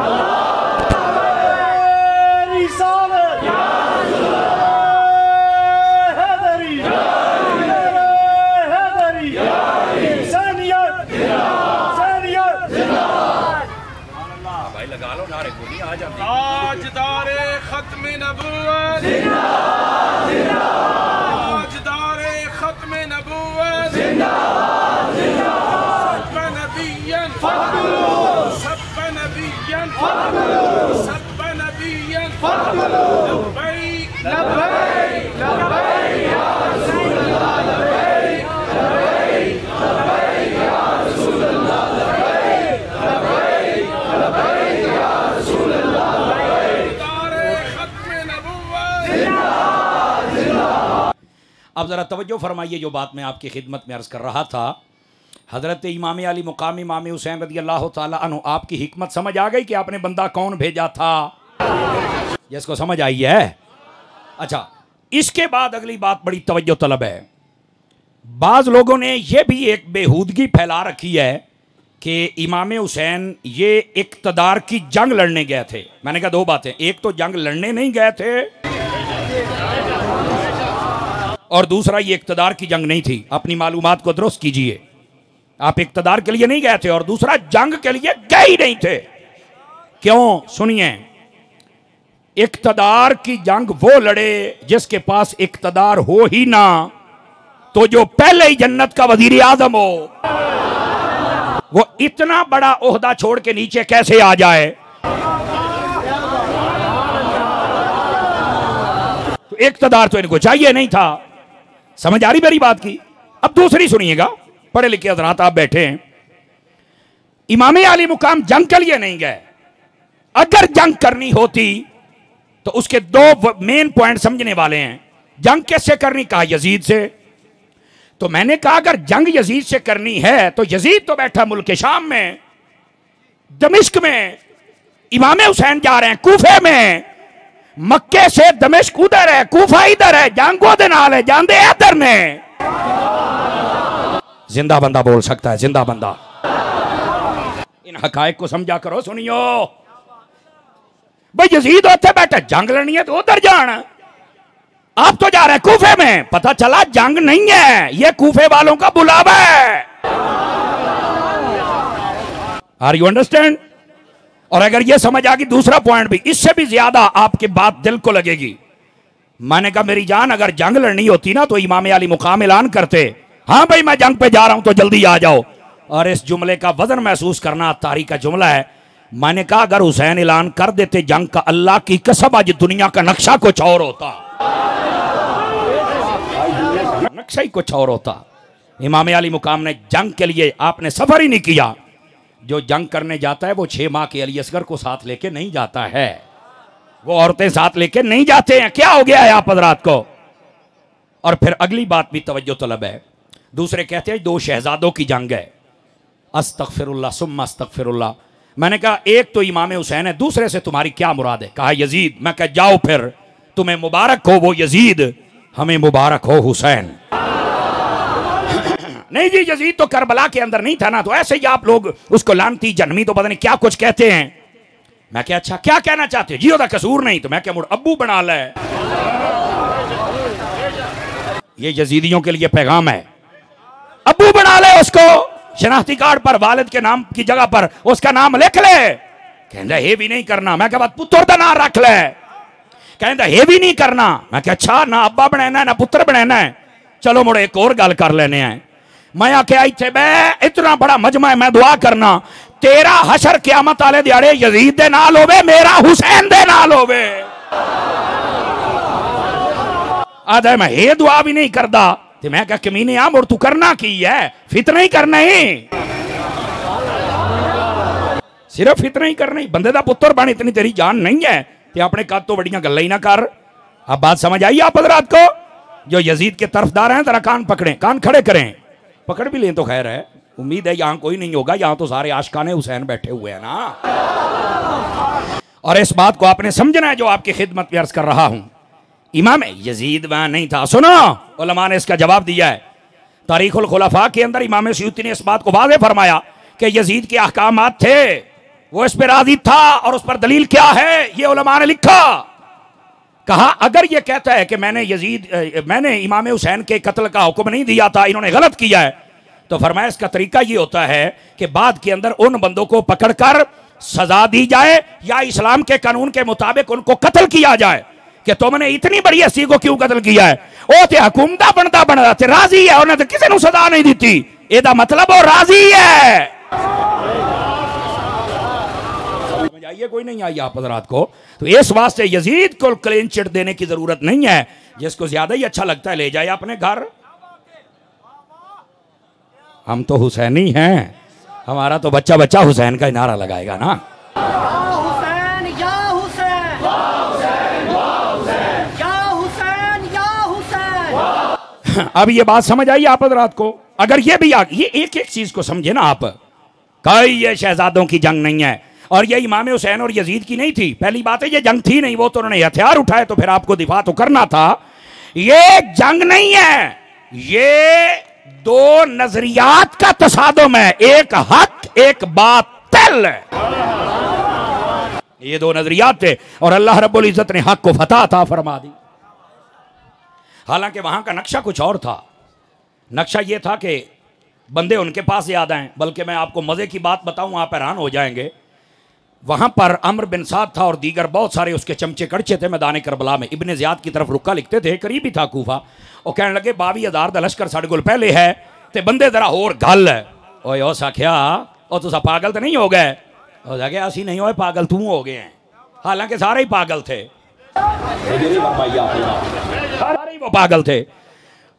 ताजदारे खत्म नबूवत, ताजदारे खत्म नबूवत, सब नबिय्यन सब नबिय्यन सब नबिय्यन लब्बैक लब्बैक लब्बैक या रसूल अल्लाह, लब्बैक लब्बैक लब्बैक या रसूल अल्लाह, लब्बैक लब्बैक लब्बैक या रसूल अल्लाह। अब ज़रा तवज्जो फरमाइए, जो बात मैं आपकी खिदमत में अर्ज़ कर रहा था। हज़रत इमाम अली मुकाम इमाम हुसैन रज़ी अल्लाह ताला अन्हु, आपकी हिकमत समझ आ गई कि आपने बंदा कौन भेजा था? जिसको समझ आई है। अच्छा, इसके बाद अगली बात बड़ी तवज्जो तलब है। बाज़ लोगों ने यह भी एक बेहूदगी फैला रखी है कि इमाम हुसैन ये इक़्तिदार की जंग लड़ने गए थे। मैंने कहा दो बातें, एक तो जंग लड़ने नहीं गए थे, और दूसरा ये इक़्तिदार की जंग नहीं थी। अपनी मालूमात को दुरुस्त कीजिए, आप इक़्तिदार के लिए नहीं गए थे, और दूसरा जंग के लिए गए ही नहीं थे। क्यों? सुनिए, इक़्तिदार की जंग वो लड़े जिसके पास इक़्तिदार हो ही ना, तो जो पहले ही जन्नत का वजीर आजम हो, वो इतना बड़ा ओहदा छोड़ के नीचे कैसे आ जाए? तो इक़्तिदार तो इनको चाहिए नहीं था। समझ आ रही मेरी बात की? अब दूसरी सुनिएगा, पढ़े लिखे हज़रात आप बैठे हैं। इमाम अली मुकाम जंग के लिए नहीं गए। अगर जंग करनी होती तो उसके दो मेन पॉइंट समझने वाले हैं। जंग किससे करनी? कहा यजीद से। तो मैंने कहा अगर जंग यजीद से करनी है तो यजीद तो बैठा मुल्क शाम में, दमिश्क में। इमाम हुसैन जा रहे हैं कूफे में। मक्के से दमिश्क उधर है, कूफा इधर है, जंग दे नाल है, जांदे इधर ने। जिंदा बंदा बोल सकता है, जिंदा बंदा। इन हकायक को समझा करो। सुनियो भाई, यजीद उत्थे बैठे, जंग लड़नी है तो उधर जान। आप तो जा रहे हैं कूफे में, पता चला जंग नहीं है, ये कूफे वालों का बुलावा है। Are you understand? और अगर ये समझ आ गई, दूसरा पॉइंट भी इससे भी ज्यादा आपकी बात दिल को लगेगी। मैंने कहा मेरी जान, अगर जंग लड़नी होती ना तो इमाम अली मुकाम ऐलान करते, हाँ भाई मैं जंग पे जा रहा हूं तो जल्दी आ जाओ। और इस जुमले का वजन महसूस करना तारीख का जुमला है। मैंने कहा अगर हुसैन ऐलान कर देते जंग का, अल्लाह की कसम आज दुनिया का नक्शा कुछ और होता, नक्शा ही कुछ और होता। इमाम अली मुकाम ने जंग के लिए आपने सफर ही नहीं किया। जो जंग करने जाता है वो 6 माह के अली असगर को साथ लेके नहीं जाता है, वो औरतें साथ लेके नहीं जाते हैं। क्या हो गया है आप हजरात को? और फिर अगली बात भी तवज्जो तलब है। दूसरे कहते हैं 2 शहजादों की जंग है, अस्तगफिरुल्लाह सुम्मा अस्तगफिरुल्लाह। मैंने कहा एक तो इमाम हुसैन है, दूसरे से तुम्हारी क्या मुराद है? कहा यजीद। मैं कहा जाओ फिर, तुम्हें मुबारक हो वो यजीद, हमें मुबारक हो हुसैन। नहीं जी, यजीद तो करबला के अंदर नहीं था ना, तो ऐसे ही आप लोग उसको लानती जन्मी तो पता नहीं क्या कुछ कहते हैं। मैं क्या अच्छा क्या कहना चाहते हो जी? ओदा कसूर नहीं, तो मैं क्या मुड़ अब्बू बना ले। ये यजीदियों के लिए पैगाम है, अब्बू बना ले उसको। शनाख्ती कार्ड पर वालिद के नाम की जगह पर उसका नाम लिख ले। कहता ये भी नहीं करना। मैं क्या पुत्र का नाम रख ले। कहता ये भी नहीं करना। मैं क्या अच्छा, ना अब्बा बनाना है ना पुत्र बनाना है। चलो मुड़े एक और गल कर लेने हैं। मैं आख्या इत्थे बह, इतना बड़ा मजमा है, मैं दुआ करना तेरा हशर क़यामत वाले दिहाड़े यजीद दे नाल होवे, मेरा हुसैन दे नाल होवे। आधा मैं ये दुआ भी नहीं करदा ते मैं क्या कमीने आ मुड़ तू करना की है? फितना ही करना ही, सिर्फ फितना ही करना ही। बंदे दा पुत्र बन, इतनी तेरी जान नहीं है ते अपने कद तो बड़ियां गल्लां ही ना कर। अब बात समझ आई आप हजरात को? जो यजीद के तरफदार हैं जरा कान पकड़ें, कान खड़े करें। पकड़ भी लें तो खैर है, उम्मीद है यहां कोई नहीं होगा, यहां तो सारे आशिकाने हुसैन बैठे हुए हैं ना। और इस बात को आपने समझना है जो आपकी खिदमत में अर्ज कर रहा हूं। इमाम यजीद वहां नहीं था। सुनो, उलमा ने इसका जवाब दिया है। तारीखुल खुलफा के अंदर इमाम सयूती ने इस बात को वाज़ेह फरमाया कि यजीद के अहकामात थे, वो इस पर राजी था। और उस पर दलील क्या है ये उलमा ने लिखा। कहा अगर ये कहता है कि मैंने इमाम हुसैन के कत्ल का हुक्म नहीं दिया था, इन्होंने गलत किया है, तो फरमाया इसका तरीका ये होता है कि बाद के अंदर उन बंदों को पकड़कर सजा दी जाए या इस्लाम के कानून के मुताबिक उनको कत्ल किया जाए कि तुमने इतनी बड़ी हस्ती को क्यों कत्ल किया है। ओ ते हुकूमता बनता ते राजी है, उन्हें तो किसी ने सजा नहीं दी। एदा मतलब वो राजी है। ये कोई नहीं आई आप हजरात को? तो इस वास्ते यजीद को क्लीन चिट देने की जरूरत नहीं है। जिसको ज्यादा ही अच्छा लगता है ले जाए अपने घर। हम तो हुसैनी हैं, हमारा तो बच्चा बच्चा हुसैन का नारा लगाएगा ना। हुसैन या हुसैन, या हुसैन या हुसैन। अब ये बात समझ आई आप हजरात को? अगर ये भी ये एक एक चीज को समझे ना आप, कई ये शहजादों की जंग नहीं है और ये इमाम हुसैन और यजीद की नहीं थी। पहली बात है ये जंग थी नहीं, वो तो उन्होंने हथियार उठाए तो फिर आपको दिफा तो करना था। ये जंग नहीं है, ये 2 नजरियात का तसादुम है, एक हक एक बातिल। ये 2 नजरियात थे और अल्लाह रब्बुल इज्जत ने हक को फतह अता फरमा दी। हालांकि वहां का नक्शा कुछ और था। नक्शा ये था कि बंदे उनके पास ज्यादा हैं, बल्कि मैं आपको मजे की बात बताऊं आप हैरान हो जाएंगे। वहां पर अम्र बिन साद था और दीगर बहुत सारे उसके चमचे कड़चे थे मैदान करबला में। इब्ने ज़ियाद की तरफ रुका लिखते थे, करीब ही था कूफा। और कहने लगे 22,000 का लश्कर साढ़े कोल पहले है ते बंदे जरा होर गल है। ओए ओ साख्या ओ तुसा पागल तो नहीं हो गए? हो जाके असी नहीं होए पागल, तू हो गए हैं। हालांकि सारे ही पागल थे, सारे ही वो पागल थे।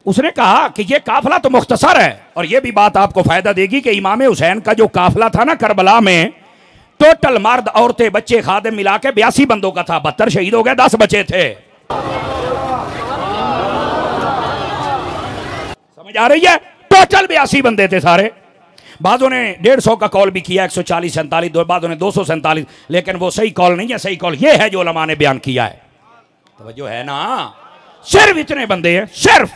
उसने कहा कि ये काफिला तो मुख्तसर है। और ये भी बात आपको फायदा देगी कि इमाम हुसैन का जो काफिला था ना करबला में, टोटल मर्द औरतें बच्चे खादिम मिला के 82 बंदों का था। 72 शहीद हो गए, 10 बचे थे। समझ आ रही है? टोटल 82 बंदे थे सारे। बाजों ने 150 का कॉल भी किया, 140 47, बाजों ने 247, लेकिन वो सही कॉल नहीं है। सही कॉल ये है जो उलमा ने बयान किया है। तो जो है ना, सिर्फ इतने बंदे हैं सिर्फ।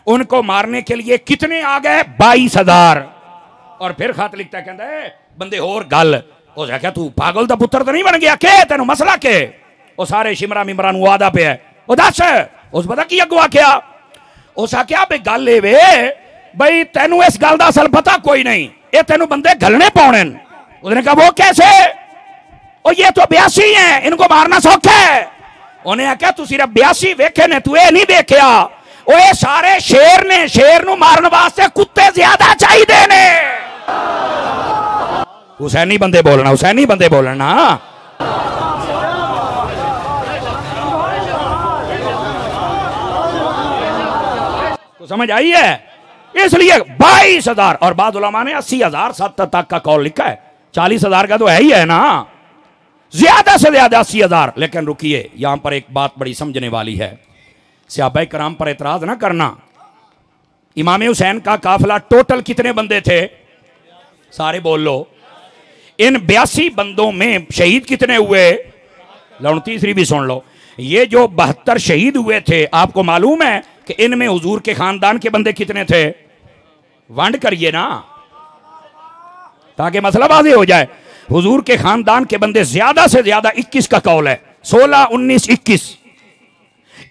उनको मारने के लिए कितने आ गए? 22,000। और फिर खत लिखता है, कहता है बंदे होर गल हो क्या तू पागल दा पुत्र तो नहीं बन गया के तेन मसला के? वो सारे शिमरा मिमरा नु आदा पे है। वो दस उस पता की अगवा क्या? उस आख्या भी गल ए वे बई तेनू इस गल का असल पता कोई नहीं, ये तेनू बंदे गलने पाने। उसने कहा वो कैसे? और ये तो 82 हैं, इनको मारना सौखा है। उन्हें आख्या तू सिर्फ 82 वेखे ने, तू ये नहीं देखा वो ये सारे शेर ने, शेर नू मारने वास्ते कुत्ते ज्यादा चाहिए ने। हुसैनी बंदे बोलना, हुसैनी बंदे बोलना। तो समझ आई है? इसलिए 22,000 और बाद उलमा ने 80,000 तक का कौल लिखा है। 40,000 का तो है ही है ना, ज्यादा से ज्यादा 80,000। लेकिन रुकिए, यहां पर एक बात बड़ी समझने वाली है। सहाबा कराम पर एतराज ना करना। इमाम हुसैन का काफिला टोटल कितने बंदे थे? सारे बोल लो। इन 82 बंदों में शहीद कितने हुए? लो तीसरी भी सुन लो। ये जो 72 शहीद हुए थे, आपको मालूम है कि इनमें हुजूर के खानदान के बंदे कितने थे? वंड करिए ना ताकि मसला वाज़ेह हो जाए। हुजूर के खानदान के बंदे ज्यादा से ज्यादा 21 का कौल है। 16, 19,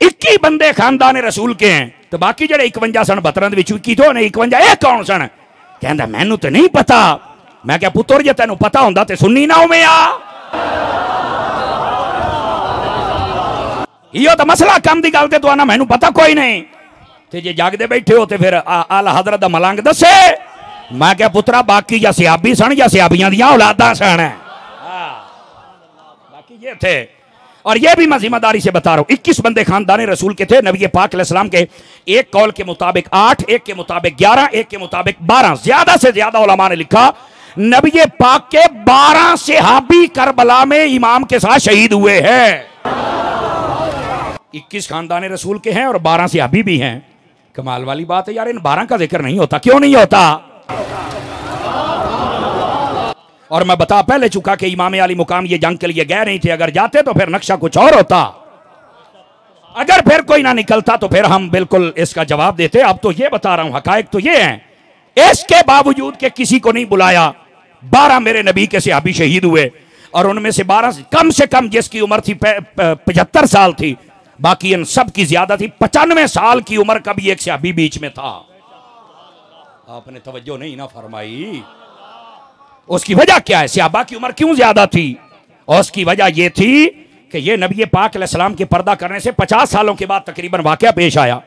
21 बंदे खानदान रसूल के हैं। तो बाकी जड़े 51 सन 72 की तो ने 51 कौन सन? कहता मैनू तो नहीं पता। मैं क्या पुत्र जे तेन पता होंदा ते सुन्नी ना होवे आ। यो तो मसला कम दी गल ते तो आना मैनू पता कोई नहीं। ते जे जागदे बैठे हो ते फिर आला हजरत दा मलंग दसे। मैं क्या पुत्रा बाकी या सियाबी सन या सियाबियां दियां औलादां सन। बाकी ये थे। और ये भी मैं जिम्मेदारी से बता रहा हूं, 21 बंदे खानदान रसूल के थे। नबी पाक अलैहिस्सलाम के एक कौल के मुताबिक 8, एक के मुताबिक 11, एक के मुताबिक 12, ज्यादा से ज्यादा उलमा ने लिखा नबी पाक के 12 सहाबी करबला में इमाम के साथ शहीद हुए हैं। 21 खानदान रसूल के हैं और 12 सहाबी भी हैं। कमाल वाली बात है यार, इन 12 का जिक्र नहीं होता। क्यों नहीं होता? और मैं बता पहले चुका कि इमाम अली मुकाम ये जंग के लिए गए नहीं थे। अगर जाते तो फिर नक्शा कुछ और होता। अगर फिर कोई ना निकलता तो फिर हम बिल्कुल इसका जवाब देते। अब तो ये बता रहा हूं, हकायक तो ये हैं। इसके बावजूद के किसी को नहीं बुलाया। 12 मेरे नबी के सहाबी शहीद हुए और उनमें से 12 कम से कम जिसकी उम्र थी 75 साल थी, बाकी इन सब की ज्यादा थी। 95 साल की उम्र का भी एक सहाबी बीच में था। आपने तवज्जो नहीं ना फरमाई। उसकी वजह क्या है? सहाबा की उम्र क्यों ज्यादा थी? और उसकी वजह यह थी कि यह नबी पाक अलैहिस्सलाम के पर्दा करने से 50 सालों के बाद तकरीबन वाकया पेश आया।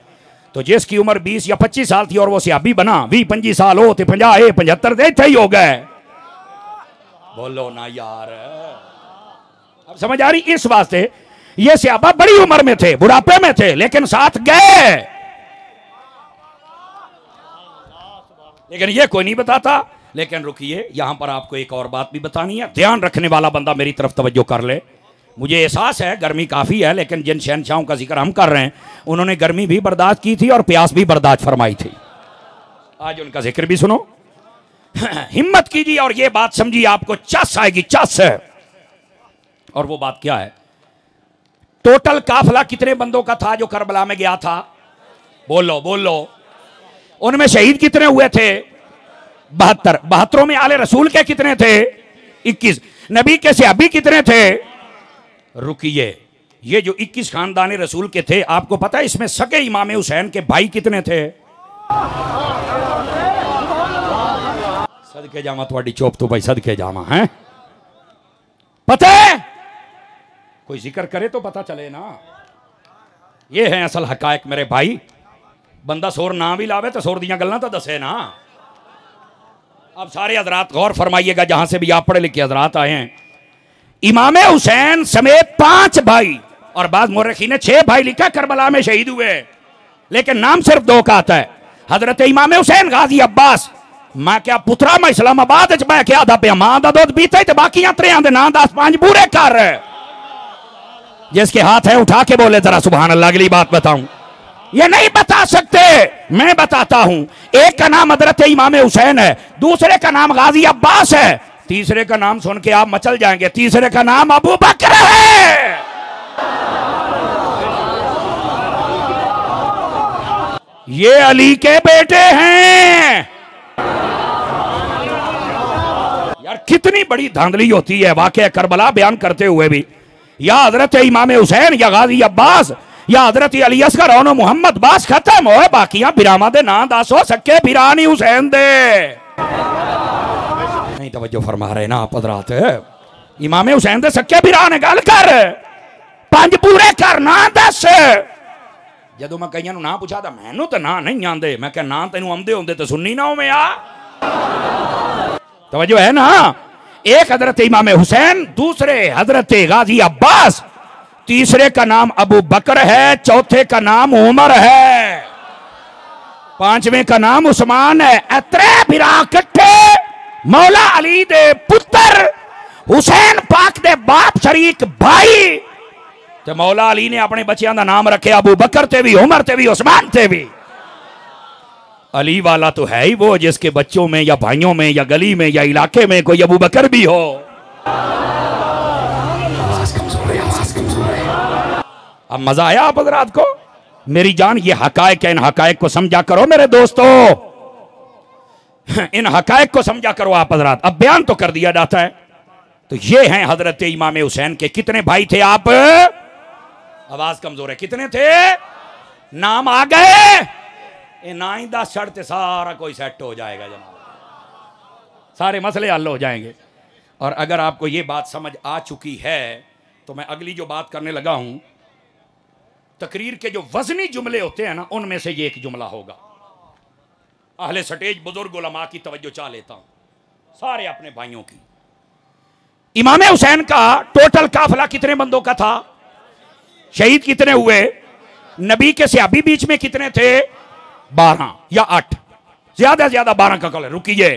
तो जिसकी उम्र 20 या 25 साल थी और वो सहाबी बना, 20-25 साल हो तो 50, 75 दे थे ही हो गए। बोलो ना यार, अब समझ आ रही? इस वास्ते ये सहाबा बड़ी उम्र में थे, बुढ़ापे में थे, लेकिन साथ गए। लेकिन ये कोई नहीं बताता। लेकिन रुकिए, यहां पर आपको एक और बात भी बतानी है। ध्यान रखने वाला बंदा मेरी तरफ तवज्जो कर ले। मुझे एहसास है गर्मी काफी है, लेकिन जिन शहनशाहों का जिक्र हम कर रहे हैं उन्होंने गर्मी भी बर्दाश्त की थी और प्यास भी बर्दाश्त फरमाई थी। आज उनका जिक्र भी सुनो। हिम्मत कीजिए और ये बात समझिए, आपको चस आएगी, चस है। और वो बात क्या है? टोटल काफिला कितने बंदों का था जो करबला में गया था? बोलो बोलो। उनमें शहीद कितने हुए थे? 72। 72 में आले रसूल के कितने थे? 21। नबी के सहाबी कितने थे? रुकिए, ये जो 21 खानदान रसूल के थे, आपको पता है इसमें सगे इमाम हुसैन के भाई कितने थे? सदके जामा थोड़ी चोप तो भाई, सदके जामा है। पता है? कोई जिक्र करे तो पता चले ना। ये है असल हकायक मेरे भाई। बंदा सोर ना भी लावे तो सोर दियां गल्लां तो दसे ना। अब सारे हजरात गौर फरमाइएगा, जहां से भी आप पढ़े लिखे हजरात आए हैं। इमाम हुसैन समेत 5 भाई और बाद मुर्रिखीन ने 6 भाई लिखा करबला में शहीद हुए, लेकिन नाम सिर्फ 2 का आता है। हजरत इमाम हुसैन गाजी अब्बास। मैं क्या पुत्रा, मैं इस्लामाबाद च क्या आधा पे मां दा दूध पीता ही बाकी यात्रियों के नाम 10-5 पूरे कर। जिसके हाथ है उठा के बोले जरा सुभान अल्लाह। अगली बात बताऊं, ये नहीं बता सकते, मैं बताता हूं। एक का नाम हजरत इमाम हुसैन है, दूसरे का नाम गाजी अब्बास है, तीसरे का नाम सुन के आप मचल जाएंगे, तीसरे का नाम अबू बकर है। ये अली के बेटे हैं। यार कितनी बड़ी धांधली होती है वाक़या करबला बयान करते हुए भी। या हजरत इमाम हुसैन या गाजी अब्बास या हजरत अली असगर और मोहम्मद बास खत्म हो बाकियां बिरामा दे ना दसो सके बिरानी हुसैन दे नहीं तवज्जो फरमा रहे ना आप हजरात। इमाम हुसैन दे सके बिरा ने गल कर पंज पूरे कर ना दस। जदों मैं कईयां ना पूछा तो मैनू तो ना नहीं आंदे मैं क्या ना तेनू आंदे होंदे तो सुननी ना हो मैं आ तवज्जो है ना। एक हजरत इमाम हुसैन, दूसरे हजरत गाजी अब्बास, तीसरे का नाम अबू बकर है, चौथे का नाम उमर है, पांचवें का नाम उस्मान है। अत्रे बिरा कट्ठे मौला अली दे पुत्र हुसैन पाक दे बाप शरीक भाई ते मौला अली ने अपने बच्चों का नाम रखे अबू बकर ते भी, उमर ते भी, उस्मान ते भी। अली वाला तो है ही वो जिसके बच्चों में या भाइयों में या गली में या इलाके में कोई अबू बकर भी हो। अब मजा आया आप हजरात को? मेरी जान ये हकायक है, इन हकायक को समझा करो मेरे दोस्तों, इन हकायक को समझा करो आप हजरात। अब बयान तो कर दिया जाता है। तो ये हैं हजरत इमाम हुसैन के कितने भाई थे आप? आवाज कमजोर है। कितने थे? नाम आ गए? ना ही 10 शर्त सारा कोई सेट हो जाएगा जनाब, सारे मसले हल हो जाएंगे। और अगर आपको ये बात समझ आ चुकी है तो मैं अगली जो बात करने लगा हूं, तकरीर के जो वजनी जुमले होते हैं ना, उनमें से ये एक जुमला होगा। अहले स्टेज बुजुर्ग उलमा की तवज्जो चाह लेता हूं, सारे अपने भाइयों की। इमाम हुसैन का टोटल काफिला कितने बंदों का था? शहीद कितने हुए? नबी के सहाबी बीच में कितने थे? 12 या 8, ज्यादा ज्यादा 12 का कौल है। रुकिए,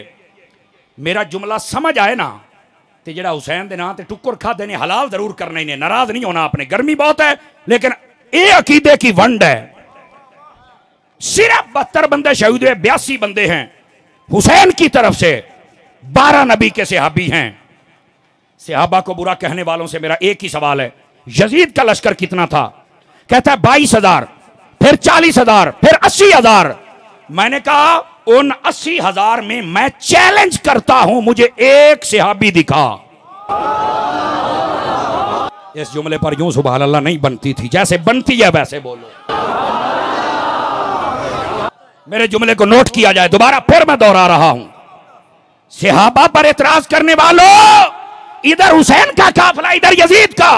मेरा जुमला समझ आए ना तो जरा हुसैन दे नाम ते टुक्कर खादे ने हलाल जरूर करना ही ने, नाराज नहीं होना आपने। गर्मी बहुत है लेकिन ये अकीदे की वंड है। सिर्फ 72 बंदे शहीद हुए, 82 बंदे हैं हुसैन की तरफ से, 12 नबी के सहाबी हैं। सहाबा को बुरा कहने वालों से मेरा एक ही सवाल है, यजीद का लश्कर कितना था? कहता है 22,000, फिर 40,000, फिर 80,000। मैंने कहा उन 80,000 में मैं चैलेंज करता हूं, मुझे एक सहाबी दिखा। इस जुमले पर यूं सुभान अल्लाह नहीं बनती थी, जैसे बनती है वैसे बोलो। मेरे जुमले को नोट किया जाए, दोबारा फिर मैं दोहरा रहा हूं। सहाबा पर एतराज करने वालों, इधर हुसैन का काफिला, इधर यजीद का।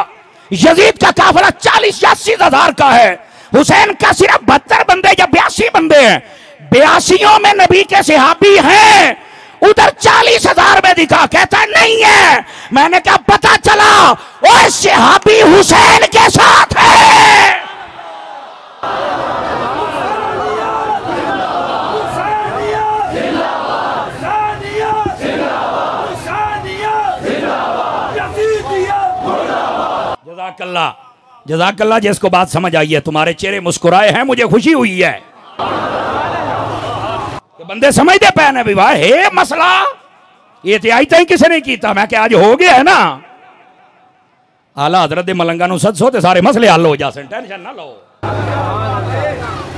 यजीद का काफिला 40 या 80,000 का है, हुसैन का सिर्फ 72 बंदे या 82 बंदे हैं। 82 में नबी के सहाबी हैं, उधर 40,000 में दिखा। कहता नहीं है। मैंने कहा पता चला वो सहाबी हुसैन के साथ है। जज़ाकल्लाह, जज़ाकल्लाह। जिसको बात समझ आई है, तुम्हारे चेहरे मुस्कुराए हैं, मुझे खुशी हुई है। तो बंदे समझते पे ने विवाह है मसला ये त्याई तई किसी ने किया। मैं क्या आज हो गया है ना, आला हजरत मलंगा नु सदसो ते सारे मसले हल हो जासन, टेंशन ना लो।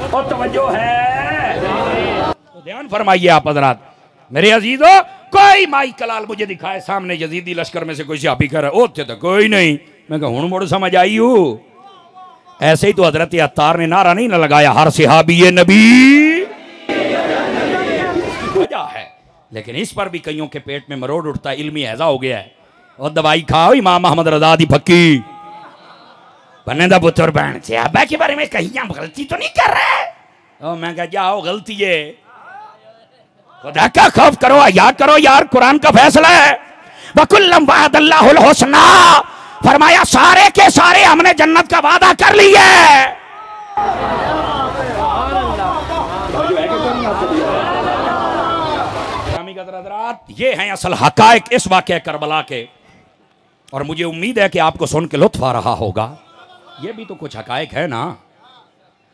और तवज्जो है तो ध्यान फरमाइए आप हजरात। मेरे अजीजों, कोई माई कलाल मुझे दिखाए सामने यजीदी लश्कर में से कोई सहाबी कर रहा है, तो कोई नहीं। मैं कहा हुण मुड़ समझ आई हूं। ऐसे ही तो हजरत अत्तार ने नारा नहीं ना लगाया, हर सहाबी ये नबी वजह है। लेकिन इस पर भी कईयों के पेट में मरोड़ उठता है, इल्मी ऐसा हो गया है। और दवाई खाओ इमाम अहमद रजा दी फक्की बने दा पुत्र बहन सहाबा के बारे में कहीं हम गलती तो नहीं कर रहे। और मैं कहा जाओ गलती है, खुदा का खौफ करो, याद करो यार, कुरान का फैसला है। वकुल्लम वअदल्लाहुल हुस्ना, फरमाया सारे के सारे हमने जन्नत का वादा कर लिया है। ये हैं असल हकायक इस वाक़या करबला के। और मुझे उम्मीद है कि आपको सुन के लुत्फ आ रहा होगा। ये भी तो कुछ हकायक है ना।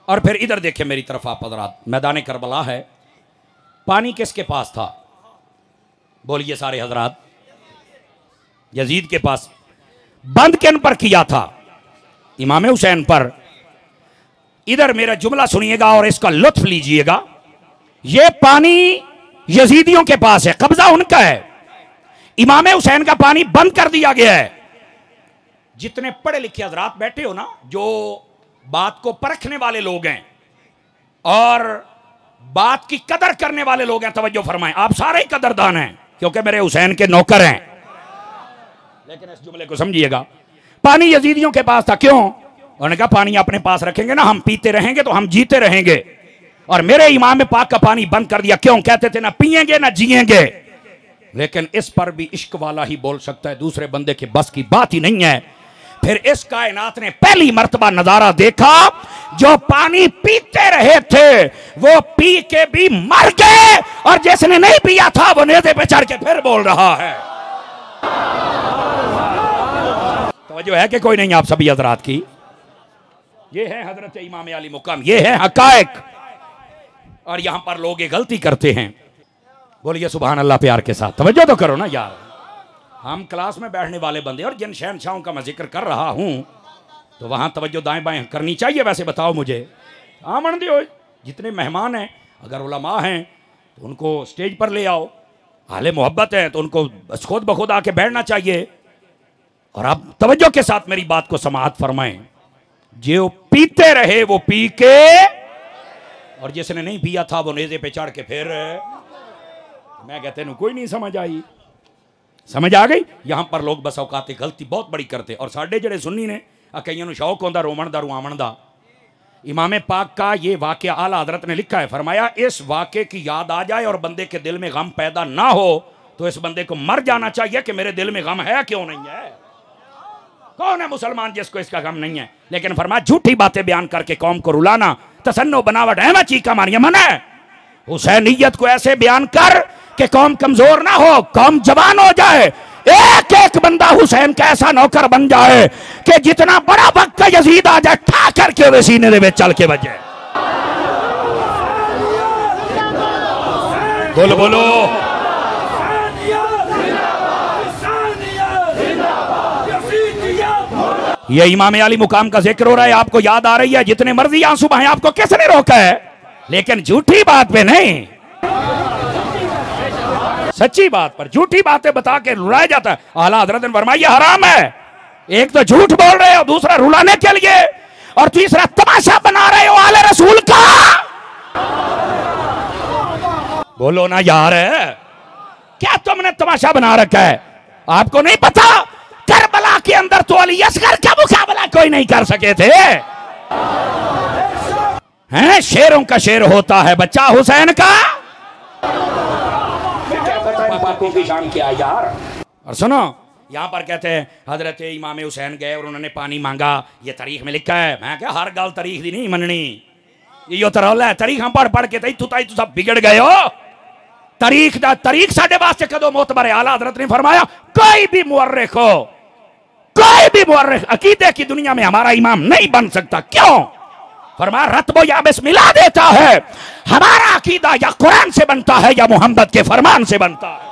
और फिर इधर देखिए मेरी तरफ आप हज़रात, मैदान करबला है। पानी किसके पास था? बोलिए सारे हजरात। यजीद के पास। बंद किन पर किया था? इमाम हुसैन पर। इधर मेरा जुमला सुनिएगा और इसका लुत्फ लीजिएगा। ये पानी यजीदियों के पास है, कब्जा उनका है। इमाम हुसैन का पानी बंद कर दिया गया है। जितने पढ़े लिखे हजरात बैठे हो ना, जो बात को परखने वाले लोग हैं और बात की कदर करने वाले लोग हैं, तवज्जो फरमाएं। आप सारे ही कदरदान हैं क्योंकि मेरे हुसैन के नौकर हैं। लेकिन इस जुमले को समझिएगा, पानी यजीदियों के पास था। क्यों? उन्होंने कहा पानी अपने पास रखेंगे ना, हम पीते रहेंगे तो हम जीते रहेंगे। और मेरे इमाम पाक का पानी बंद कर दिया। क्यों? कहते थे ना पिएंगे ना जिएंगे। लेकिन इस पर भी इश्क वाला ही बोल सकता है, दूसरे बंदे के बस की बात ही नहीं है। फिर इस कायनात ने पहली मर्तबा नजारा देखा, जो पानी पीते रहे थे वो पी के भी मर गए, और जिसने नहीं पिया था वो नेज़े पे चढ़ के फिर बोल रहा है। तवज्जो है कि कोई नहीं आप सभी हजरात की? ये है हजरत इमाम अली मुकाम, ये है हकायक। और यहां पर लोग ये गलती करते हैं। बोलिए सुभान अल्लाह प्यार के साथ। तवज्जो तो करो ना यार, हम क्लास में बैठने वाले बंदे, और जिन शहनशाहों का मैं जिक्र कर रहा हूं तो वहां तवज्जो दाएं बाएं करनी चाहिए। वैसे बताओ मुझे, आमन दो, जितने मेहमान हैं, अगर उलमा हैं तो उनको स्टेज पर ले आओ, आले मोहब्बत है तो उनको खुद बखुद आके बैठना चाहिए। और आप तवज्जो के साथ मेरी बात को समाअत फरमाएं। जो पीते रहे वो पी के, और जिसने नहीं पिया था वो नेज़े पे चढ़ के फिर, मैं कहते हैं कोई नहीं समझ आई। समझ आ गई? यहां पर लोग बस औकाते गलती बहुत बड़ी करते। और साढ़े जड़े सुन्नी ने कईयों शौक होंदा रोमन दा रुआवण दा। इमाम पाक का ये वाक़या आला हजरत ने लिखा है, फरमाया इस वाक़े की याद आ जाए और बंदे के दिल में गम पैदा ना हो तो इस बंदे को मर जाना चाहिए कि मेरे दिल में गम है क्यों नहीं है। कौन है मुसलमान जिसको इसका गम नहीं है? लेकिन फरमाया झूठी बातें बयान करके कौम को रुलाना, तसन्नो बनावट है, चीका मारिया मन है। हुसैनियत को ऐसे बयान कर कि कौम कमजोर ना हो, कौम जवान हो जाए। एक एक बंदा हुसैन का ऐसा नौकर बन जाए कि जितना बड़ा वक्त का यजीद आ जाए ठा करके वे सीने में चल के बजे। बोलो बोलो। ये इमाम अली मुकाम का जिक्र हो रहा है, आपको याद आ रही है? जितने मर्जी आंसू बहाएं, आपको किसने रोका है? लेकिन झूठी बात पे नहीं, सच्ची बात पर झूठी बातें बता के रुलाया जाता है। आला हजरत ने फरमाया ये हराम है। एक तो झूठ बोल रहे हो, दूसरा रुलाने के लिए, और तीसरा तमाशा बना रहे हो आले रसूल का। बोलो ना यार, क्या तुमने तमाशा बना रखा है? आपको नहीं पता करबला के अंदर तो अली असगर का मुकाबला कोई नहीं कर सके थे। हैं, शेरों का शेर होता है बच्चा हुसैन का। पाकों की शान क्या यार। और सुनो, यहां पर कहते हैं हजरत इमाम हुसैन गए और उन्होंने पानी मांगा। ये तारीख में लिखा है। मैं क्या हर गल तारीख दी नहीं मननी, यो तो रौला है। तारीख हम पढ़ पढ़ के तू सब बिगड़ गए हो। तारीख साडे वास्ते कदों मोतबर है। आला हजरत ने फरमाया कोई भी मुअर्रिख हो, कोई भी मुअर्रिख अकीदे की दुनिया में हमारा इमाम नहीं बन सकता। क्यों? फरमाया रत्बो या बिस्मिल्लाह देता है। हमारा अकीदा या कुरान से बनता है या मोहम्मद के फरमान से बनता है।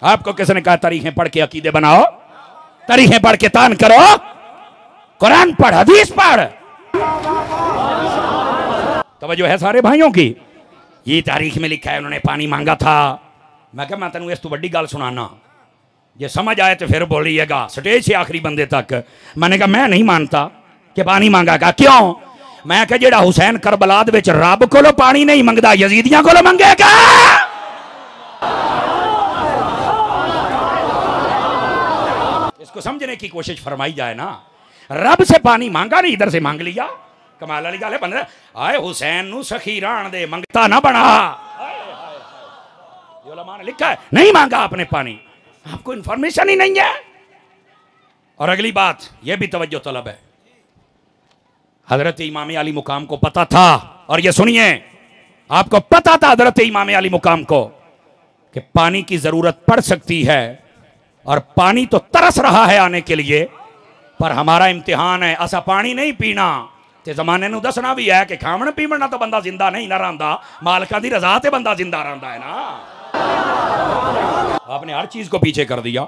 आपको किसने कहा तारीखें पढ़ के अकीदे बनाओ? तारीखें पढ़ के तान करो। कुरान पढ़, हदीस पढ़। तवज्जो है सारे भाइयों की? ये तारीख में लिखा है उन्होंने पानी मांगा था। मैं क्या मैं तेन इस तो बड़ी गल सुनाना, ये समझ आए तो फिर बोलिएगा स्टेज से आखिरी बंदे तक। मैंने कहा मैं नहीं मानता कि पानी मांगा। कहा क्यों? मैं कहा जेड़ा हुसैन करबला दे विच रब कोलों पानी नहीं मंगदा, यजीदियां कोलों मंगेगा। इसको समझने की कोशिश फरमाई जाए ना। रब से पानी मांगा नहीं, इधर से मांग लिया। कमाल वाली गल है। बंदे आए हुसैन नु सखी राण दे, मंगता ना बना। उलमा ने लिखा है नहीं मांगा आपने पानी, आपको इंफॉर्मेशन ही नहीं है। और अगली बात यह भी तवज्जो तलब है, हजरत इमाम अली मुकाम को पता था, और ये सुनिए आपको पता था हजरत इमाम अली मुकाम को कि पानी की जरूरत पड़ सकती है, और पानी तो तरस रहा है आने के लिए, पर हमारा इम्तिहान है। असा पानी नहीं पीना ते जमाने नूं दसना भी है कि खावन पीवन ना तो बंदा जिंदा नहीं ना रहा, मालका दी रजा ते बंदा जिंदा रहा है ना। आपने हर चीज को पीछे कर दिया।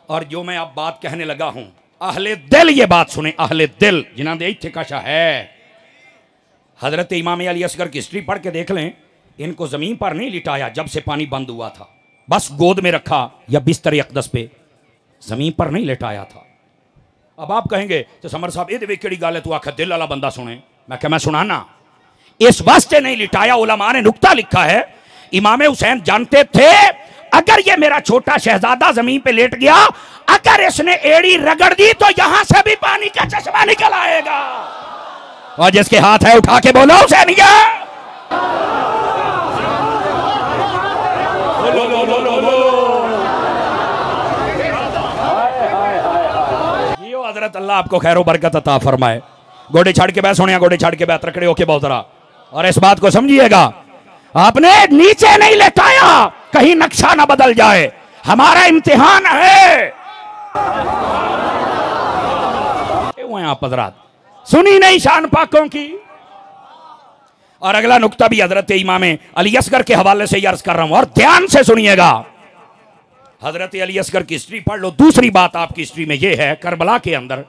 और जो मैं अब बात कहने लगा हूं, अहले दिल ये बात सुने, अहले दिल जिन्हां दे इत्थे कशा है, हजरत इमाम अली असगर की हिस्ट्री पढ़ के देख लें, इनको ज़मीन पर नहीं लिटाया जब से पानी बंद हुआ था, बस गोद में रखा या बिस्तर अक़दस पे, ज़मीन पर नहीं लिटाया था। अब आप कहेंगे तो समर साहब ये केड़ी गल है, तू आखिर दिल वाला बंदा सुने। मैं क्या मैं सुनाना, इस वास्ते नहीं लिटाया, उलमा ने नुक्ता लिखा है, इमाम हुसैन जानते थे अगर ये मेरा छोटा शहजादा जमीन पे लेट गया, अगर इसने एड़ी रगड़ दी तो यहां से भी पानी का चश्मा निकल आएगा। और जिसके हाथ है उठा के बोलो हुसैनिया। हजरत अल्लाह आपको खैर बरकत अता फरमाए। गोडे छाड़ के बैठ सोनिया, गोडे छाड़ के बैठ रखड़े होके बहुत जरा, और इस बात को समझिएगा, आपने नीचे नहीं लेटाया कहीं नक्शा ना बदल जाए, हमारा इम्तिहान है। क्यों हैं आप हजरात, सुनी नहीं शान पाकों की। और अगला नुक्ता भी हजरत इमाम अली असगर के हवाले से अर्ज कर रहा हूं, और ध्यान से सुनिएगा। हजरत अली असगर की हिस्ट्री पढ़ लो। दूसरी बात आपकी हिस्ट्री में यह है, करबला के अंदर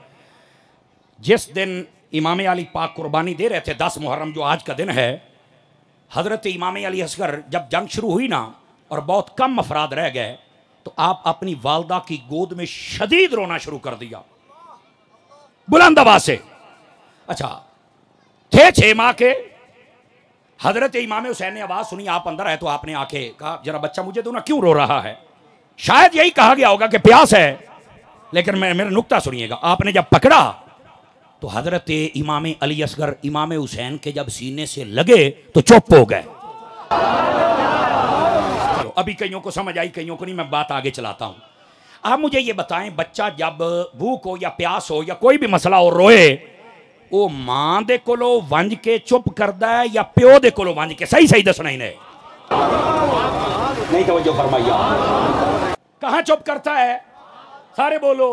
जिस दिन इमाम अली पाक कुर्बानी दे रहे थे, 10 मुहर्रम जो आज का दिन है, हजरत इमाम अली असगर जब जंग शुरू हुई ना और बहुत कम अफराद रह गए, तो आप अपनी वालदा की गोद में शदीद रोना शुरू कर दिया बुलंद आवाज से। अच्छा, थे 6 माह के। हजरत इमाम हुसैन ने आवाज सुनी, आप अंदर आए तो आपने आके कहा जरा बच्चा मुझे दो ना, क्यों रो रहा है। शायद यही कहा गया होगा कि प्यास है, लेकिन मेरा नुक्ता सुनिएगा। आपने जब पकड़ा तो हजरत इमाम अली असगर इमाम हुसैन के जब सीने से लगे तो चुप हो गए। अभी कईयों को समझ आई, कईयों को नहीं, मैं बात आगे चलाता हूं। आप मुझे ये बताएं, बच्चा जब भूख हो या प्यास हो या कोई भी मसला हो रोए, वो मां दे कोलो वंज के चुप करदा है या प्यो दे कोलो वंज के? सही सही दसना इन्हें, नहीं तवज्जो फरमाइया। कहां चुप करता है? सारे बोलो।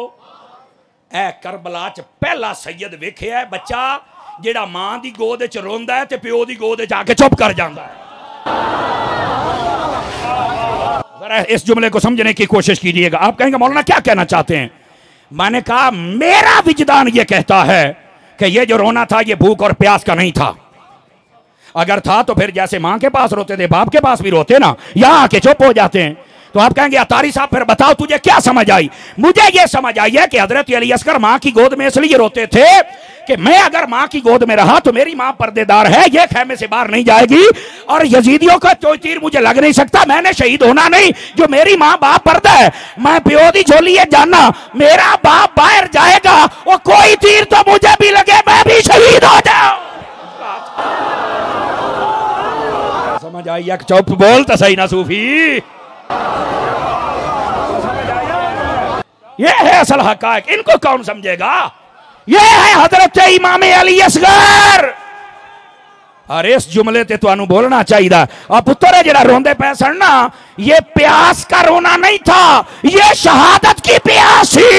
ए करबला च पहला सैयद वेखिया है बच्चा जेड़ा मां दी गोद च रोंदा है ते प्यो दी गोद च आके चुप कर जांदा है। जरा इस जुमले को समझने की कोशिश कीजिएगा। आप कहेंगे मौलाना क्या कहना चाहते हैं? मैंने कहा मेरा विजदान ये कहता है कि ये जो रोना था ये भूख और प्यास का नहीं था। अगर था तो फिर जैसे मां के पास रोते थे बाप के पास भी रोते ना, यहां आके चुप हो जाते हैं। तो आप कहेंगे अतारी साहब फिर बताओ तुझे क्या समझ आई? मुझे ये समझ आई है कि हजरत अली असगर मां की गोद में इसलिए रोते थे कि मैं अगर मां की गोद में रहा तो मेरी मां पर्देदार है, ये खैमे से बाहर नहीं जाएगी, और यजीदियों का कोई तीर मुझे लग नहीं सकता, मैंने शहीद होना नहीं, जो मेरी मां बाप पर्दा है, मैं प्यो दी झोली है जानना, मेरा बाप बाहर जाएगा और कोई तीर तो मुझे भी लगे, मैं भी शहीद हो जाऊं। समझ आई? एक चुप बोल तो सही ना सूफी। ये है असल हकायक, इनको कौन समझेगा? ये है हजरत इमाम अली असगर। और इस जुमले ते तुहानू बोलना चाहिए। और पुत्र जरा रोंदे पे सन ना, ये प्यास का रोना नहीं था, ये शहादत की प्यास थी,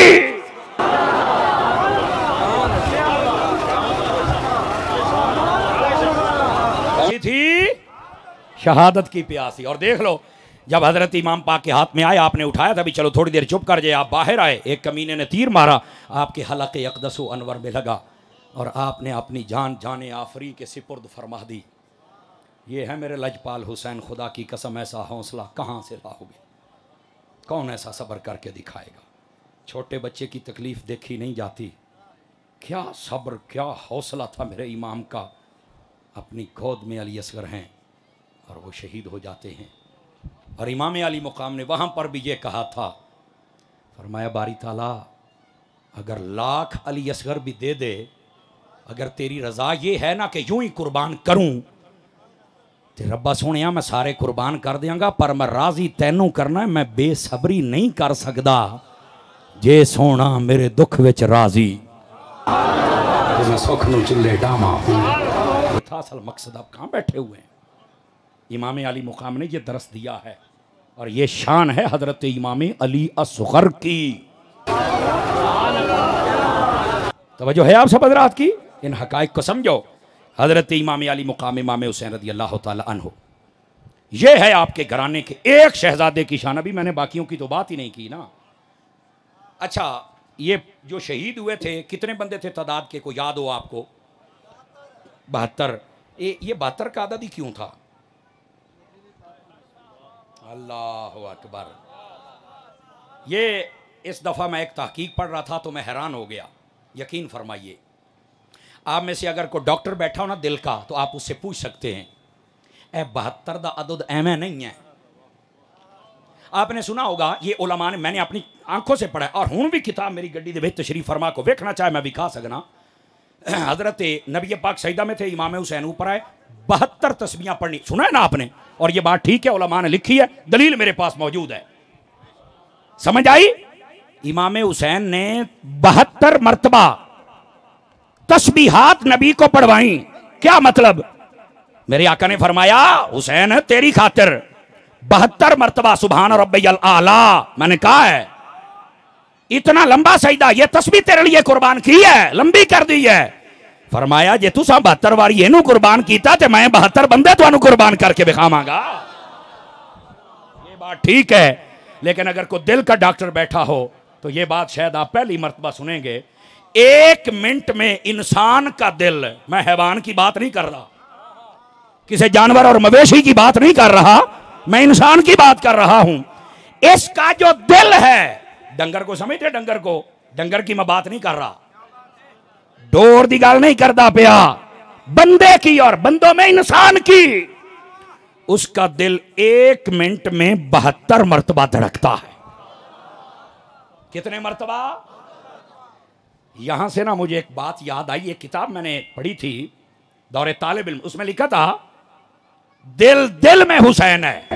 शहादत की प्यासी। और देख लो जब हजरत इमाम पाक के हाथ में आए, आपने उठाया था भी चलो थोड़ी देर चुप कर जाए, आप बाहर आए, एक कमीने ने तीर मारा, आपके हलक़े अक़दस अनवर में लगा और आपने अपनी जान जाने आफरी के सिपुर्द फरमा दी। ये है मेरे लजपाल हुसैन, खुदा की कसम ऐसा हौसला कहाँ से लाओगे? कौन ऐसा सब्र करके दिखाएगा? छोटे बच्चे की तकलीफ़ देखी नहीं जाती। क्या सब्र, क्या हौसला था मेरे इमाम का। अपनी गोद में अली असगर हैं और वो शहीद हो जाते हैं। और इमाम अली मुकाम ने वहाँ पर भी ये कहा था, फरमाया बारी ताला अगर लाख अली असगर भी दे दे, अगर तेरी रज़ा ये है ना कि यूं ही कुर्बान करूं, तो रब्बा सोनिया मैं सारे कुर्बान कर देंगा, पर मैं राजी तैनू करना है, मैं बेसब्री नहीं कर सकदा जे सोना मेरे दुख विच राजी सुख नूं चुल्ले डामा। असल मकसद आप कहाँ बैठे हुए हैं? इमाम अली मुकाम ने ये दरस दिया है और ये शान है हजरत इमाम अली असगर की। तवज्जो है आप सब हजरात की? इन हकाइक को समझो। हजरत इमाम अली मुकाम इमाम हुसैन रज़ी अल्लाह ताला अन्हु, ये है आपके घराने के एक शहजादे की शान। अभी मैंने बाकियों की तो बात ही नहीं की ना। अच्छा, ये जो शहीद हुए थे कितने बंदे थे तादाद के, को याद हो आपको? 72। ये 72 का आदद ही क्यों था? अल्लाह अकबर। ये इस दफ़ा मैं एक तहकीक पढ़ रहा था तो मैं हैरान हो गया। यकीन फरमाइए, आप में से अगर कोई डॉक्टर बैठा हो ना दिल का, तो आप उससे पूछ सकते हैं ए 72 का अदद एवं नहीं है। आपने सुना होगा, ये उलमा ने, मैंने अपनी आंखों से पढ़ा और हूँ भी किताब मेरी गड्डी दे तशरीफ फरमा को वेखना चाहे मैं विखा सकना। हजरत नबी पाक सईदा में थे, इमाम हुसैन ऊपर आए, 72 तस्बीहां पढ़नी। सुना है ना आपने? और ये बात ठीक है, उलमा ने लिखी है, दलील मेरे पास मौजूद है। समझ आई? इमाम हुसैन ने 72 मरतबा तस्बीहात नबी को पढ़वाई। क्या मतलब? मेरे आका ने फरमाया, हुसैन तेरी खातिर 72 मरतबा सुभान रब्बियल आला। मैंने कहा है इतना लंबा सजदा ये तस्बीह तेरे लिए कुर्बान की है, लंबी कर दी है। फरमाया जे तू 72 वारी इनू कुर्बान कीता ते मैं 72 बंदे तुहानू कुर्बान करके दिखावांगा। ये बात ठीक है, लेकिन अगर कोई दिल का डॉक्टर बैठा हो तो ये बात शायद आप पहली मर्तबा सुनेंगे। 1 मिनट में इंसान का दिल, मैं हैवान की बात नहीं कर रहा, किसी जानवर और मवेशी की बात नहीं कर रहा, मैं इंसान की बात कर रहा हूं। इसका जो दिल है, डंगर को समझते, डंगर को, डंगर की मैं बात नहीं कर रहा, डोर दी गल नहीं करता पिया, बंदे की और बंदों में इंसान की। उसका दिल 1 मिनट में 72 मरतबा धड़कता है। कितने मरतबा? यहां से ना मुझे एक बात याद आई, एक किताब मैंने पढ़ी थी दौरे तालिब इल्म, उसमें लिखा था दिल दिल में हुसैन है।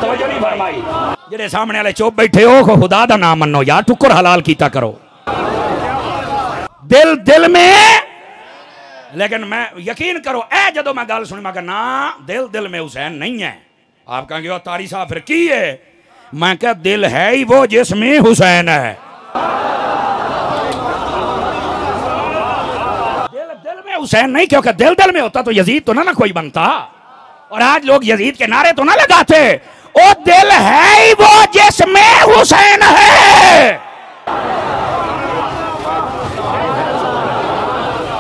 तवज्जो नहीं फरमाई? जेरे सामने वाले चुप बैठे हो, खुदा दा नाम मनो यार, टुकर हलाल कीता करो। दिल दिल में, लेकिन मैं यकीन करो ए जदों मैं गल सुनी, मैं ना दिल दिल में हुसैन नहीं है। आप कहेंगे तारी साहब फिर की है? मैं क्या दिल है ही वो जिसमें हुसैन है। हुसैन नहीं, क्योंकि दिल दिल में होता तो यजीद तो ना कोई बनता। और आज लोग यजीद के नारे तो ना लगाते। ओ दिल है ही वो जिसमें हुसैन है।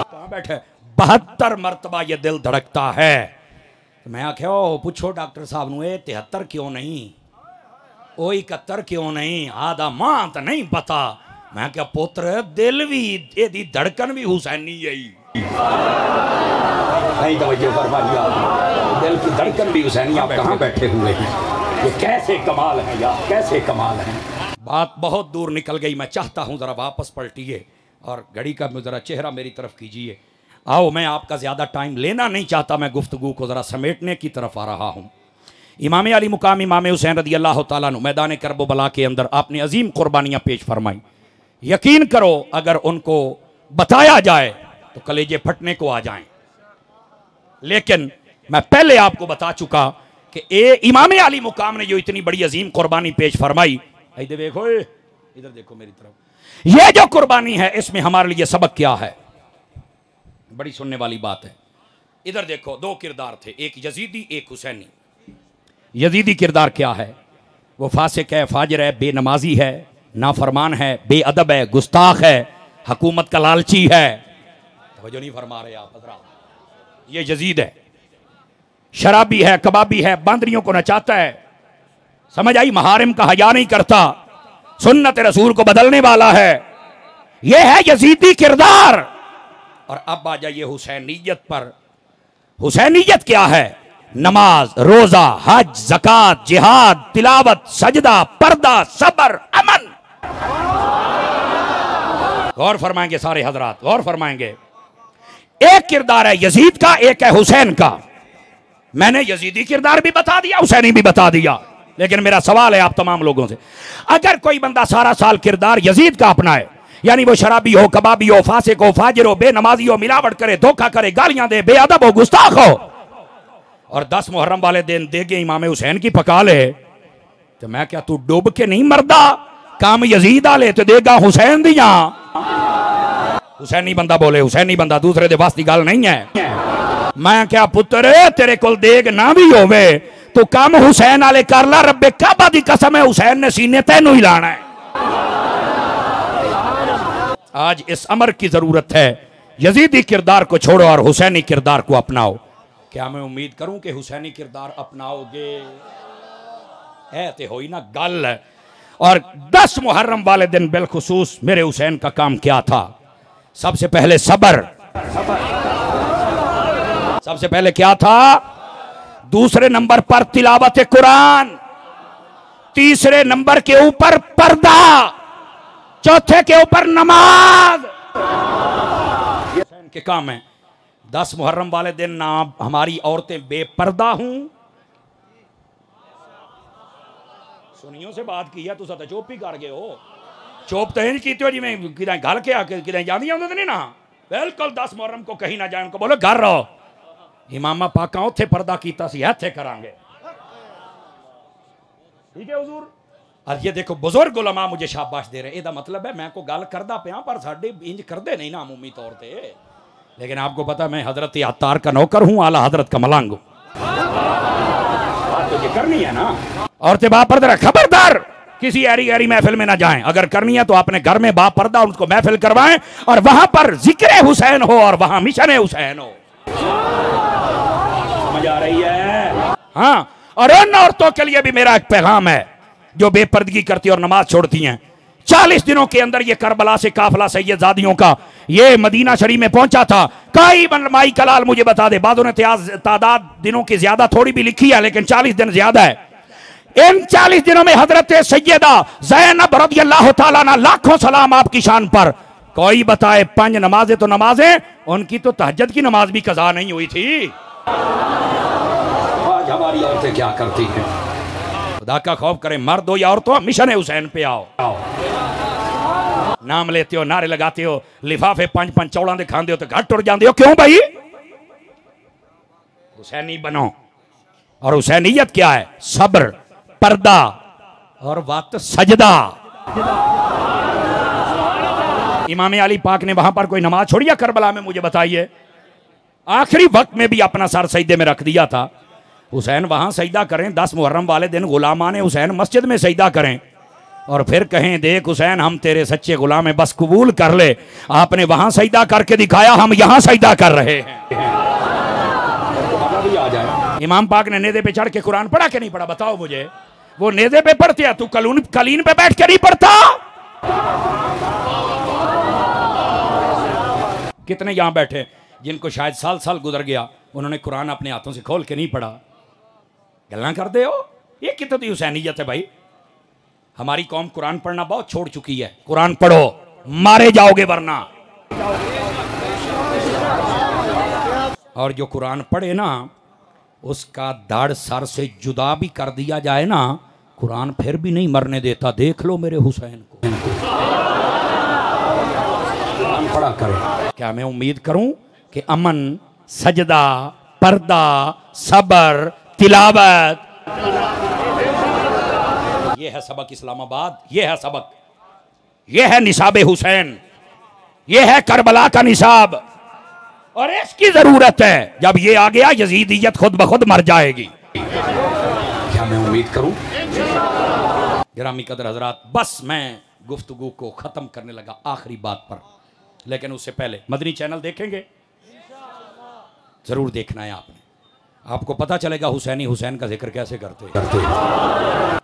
कहां बैठे? 72 मरतबा ये दिल धड़कता है। तो मैं आख्या पूछो डॉक्टर साहब नू 73 क्यों नहीं, ओ 71 क्यों नहीं, आधा मां तो नहीं पता। मैं क्या पुत्र दिल भी एदी धड़कन भी हुसैनी है। नहीं तवज्जो फरमाइए, दिल की धड़कन भी हुसैनी। आप कहां बैठे हुए हैं? ये कैसे कमाल है यार, कैसे कमाल है। बात बहुत दूर निकल गई, मैं चाहता हूं जरा वापस पलटिए और घड़ी का जरा चेहरा मेरी तरफ कीजिए। आओ, मैं आपका ज्यादा टाइम लेना नहीं चाहता, मैं गुफ्तगू को जरा समेटने की तरफ आ रहा हूं। इमाम अली मुकाम इमाम हुसैन रदी अल्लाह तआला अन्हु मैदान करबला के अंदर आपने अजीम कुर्बानियां पेश फरमाई। यकीन करो अगर उनको बताया जाए तो कलेजे फटने को आ जाएं। लेकिन मैं पहले आपको बता चुका कि इमाम अली मुकाम ने जो इतनी बड़ी अजीम कुर्बानी पेश फरमाई, इधर देखो, इधर देखो मेरी तरफ, ये जो कुर्बानी है इसमें हमारे लिए सबक क्या है? बड़ी सुनने वाली बात है। इधर देखो, 2 किरदार थे, एक यजीदी एक हुसैनी। यजीदी किरदार क्या है? वो फासिक है, फाजिर है, बेनमाजी है, नाफरमान है, बेअदब है, गुस्ताख है, हुकूमत का लालची है। तवज्जो नहीं फरमा रहे आप हज़रात। ये यजीद है, शराबी है, कबाबी है, बांदरियों को नचाता है, समझ आई, महारिम का हया नहीं करता, सुन्नत रसूल को बदलने वाला है। यह है यजीदी किरदार। और अब आ जाइए हुसैनियत पर। हुसैनियत क्या है? नमाज, रोजा, हज, ज़कात, जिहाद, तिलावत, सजदा, पर्दा, सब्र, अमन। गौर फरमाएंगे सारे हजरात, गौर फरमाएंगे। एक किरदार है यजीद का, एक है हुसैन का। मैंने यजीदी किरदार भी बता दिया, हुसैनी भी बता दिया। लेकिन मेरा सवाल है आप तमाम लोगों से, अगर कोई बंदा सारा साल किरदार यजीद का अपनाए, यानी वो शराबी हो, कबाबी हो, फासिक हो, फाजिर हो, बेनमाजी हो, मिलावट करे, धोखा करे, गालियां दे, बेअदब हो, गुस्ताख हो, और 10 मुहर्रम वाले दिन देगे इमाम हुसैन की पका ले, तो मैं क्या तू डूब के नहीं मरदा? काम यजीद आले तो देगा हुसैन दिया। हुसैनी बंदा बोले, हुसैनी बंदा दूसरे दे वास्ते गल नहीं है। मैं क्या पुत्र तेरे कोल देग ना भी होवे तो काम हुसैन आले कर ला, रब्बे काबा दी कसम है हुसैन ने सीने तेनू ही लाना है। आज इस अमर की जरूरत है। यजीदी किरदार को छोड़ो और हुसैनी किरदार को अपनाओ। क्या मैं उम्मीद करूं कि हुसैनी किरदार अपनाओगे? है तो होई ना गल। और 10 मुहर्रम वाले दिन बिलखुसूस मेरे हुसैन का काम क्या था? सबसे पहले सबर, सबसे पहले क्या था? दूसरे नंबर पर तिलावत कुरान, तीसरे नंबर के ऊपर पर्दा, चौथे के ऊपर नमाज। हुसैन के काम है। 10 मुहर्रम वाले दिन ना हमारी औरतें बेपर्दा हूं। सुनियो से बात की है, तुसा तो चुप ही कर गए हो। चुप तो नहीं की जी, मैं कि घर के आके कि जानी आते नहीं ना। बिल्कुल 10 मुहर्रम को कहीं ना जाए, उनको बोलो घर रहो। इमामा पाका उत्थे पर्दा कीता सी, इत्थे करांगे। ठीक है हुजूर। और ये देखो बुजुर्ग उलमा मुझे शाबाश दे रहे। ਇਹਦਾ मतलब है मैं को गल करदा पिया पर साडे इंज करदे नहीं ना अमूमी तौर पे। लेकिन आपको पता मैं हजरत अत्तार का नौकर हूं, आला हजरत का मलंग। बात तो ये करनी है ना। औरतें बापर्दा, खबरदार किसी ऐरी गैरी महफिल में ना जाएं। अगर करनी है तो अपने घर में बापर्दा उनको महफिल करवाएं और वहां पर जिक्र हुसैन हो और वहां मिशन हुसैन हो। समझ आ रही है? हाँ। और उन औरतों के लिए भी मेरा एक पैगाम है जो बेपर्दगी करती और नमाज छोड़ती हैं। 40 दिनों के अंदर ये करबला से काफिला सैयदजादियों का ये मदीना शरीफ में पहुंचा था। कई माई कलाल मुझे बता दे, बादों ने तादाद दिनों की ज्यादा थोड़ी भी लिखी है, लेकिन 40 दिन ज्यादा है। इन 40 दिनों में हजरत सैयदा ज़ैनब रज़ियल्लाहु ताला अन्हा, लाखों सलाम आपकी शान पर। कोई बताए 5 नमाजें तो नमाजें, उनकी तो तहज्जुद की नमाज भी कज़ा नहीं हुई थी। आज हमारी औरतें क्या करती हैं? खुदा का खौफ करें, मर्द हो या औरत हो, मिशन हुसैन पे आओ। नाम लेते हो, नारे लगाते हो, लिफाफे 5-5 चौड़ा दे खाते हो तो घर टुट जाते हो। क्यों भाई? हुसैनी बनो। और हुसैनियत क्या है? सब्र, पर्दा और वक्त सजदा। इमाम अली पाक ने वहां पर कोई नमाज छोड़ी या करबला में? मुझे बताइए। आखिरी वक्त में भी अपना सर सजदे में रख दिया था। हुसैन वहां सजदा करें, 10 मुहर्रम वाले दिन गुलामान हुसैन मस्जिद में सजदा करें और फिर कहें देख हुसैन हम तेरे सच्चे गुलाम हैं, बस कबूल कर ले। आपने वहां सजदा करके दिखाया, हम यहां सजदा कर रहे हैं। आ जाए। इमाम पाक ने नेदे पे चढ़ के कुरान पढ़ा कि नहीं पढ़ा? बताओ मुझे। वो नेदे पे पढ़ते हैं, तू कलीन पे बैठ के नहीं पढ़ता? कितने यहां बैठे जिनको शायद साल साल गुजर गया, उन्होंने कुरान अपने हाथों से खोल के नहीं पढ़ा। गल्ला करते हो? ये कितनी हुसैनियत है भाई। हमारी कौम कुरान पढ़ना बहुत छोड़ चुकी है। कुरान पढ़ो, मारे जाओगे वरना। और जो कुरान पढ़े ना, उसका दाढ़ सर से जुदा भी कर दिया जाए ना, कुरान फिर भी नहीं मरने देता। देख लो मेरे हुसैन को। कुरान पढ़ा करें। क्या मैं उम्मीद करूं कि अमन, सजदा, पर्दा, सबर, तिलावत, ये है सबक इस्लामाबाद, ये है सबक, ये है निसाब हुसैन, ये है करबला का निसाब। और इसकी जरूरत है। जब ये आ गया यजीदियत खुद ब खुद मर जाएगी। क्या मैं उम्मीद करूं? गिरामी कदर हजरात, बस मैं गुफ्तगू को खत्म करने लगा आखिरी बात पर, लेकिन उससे पहले मदनी चैनल देखेंगे? जरूर देखना है आपने। आपको पता चलेगा हुसैनी हुसैन का जिक्र कैसे करते।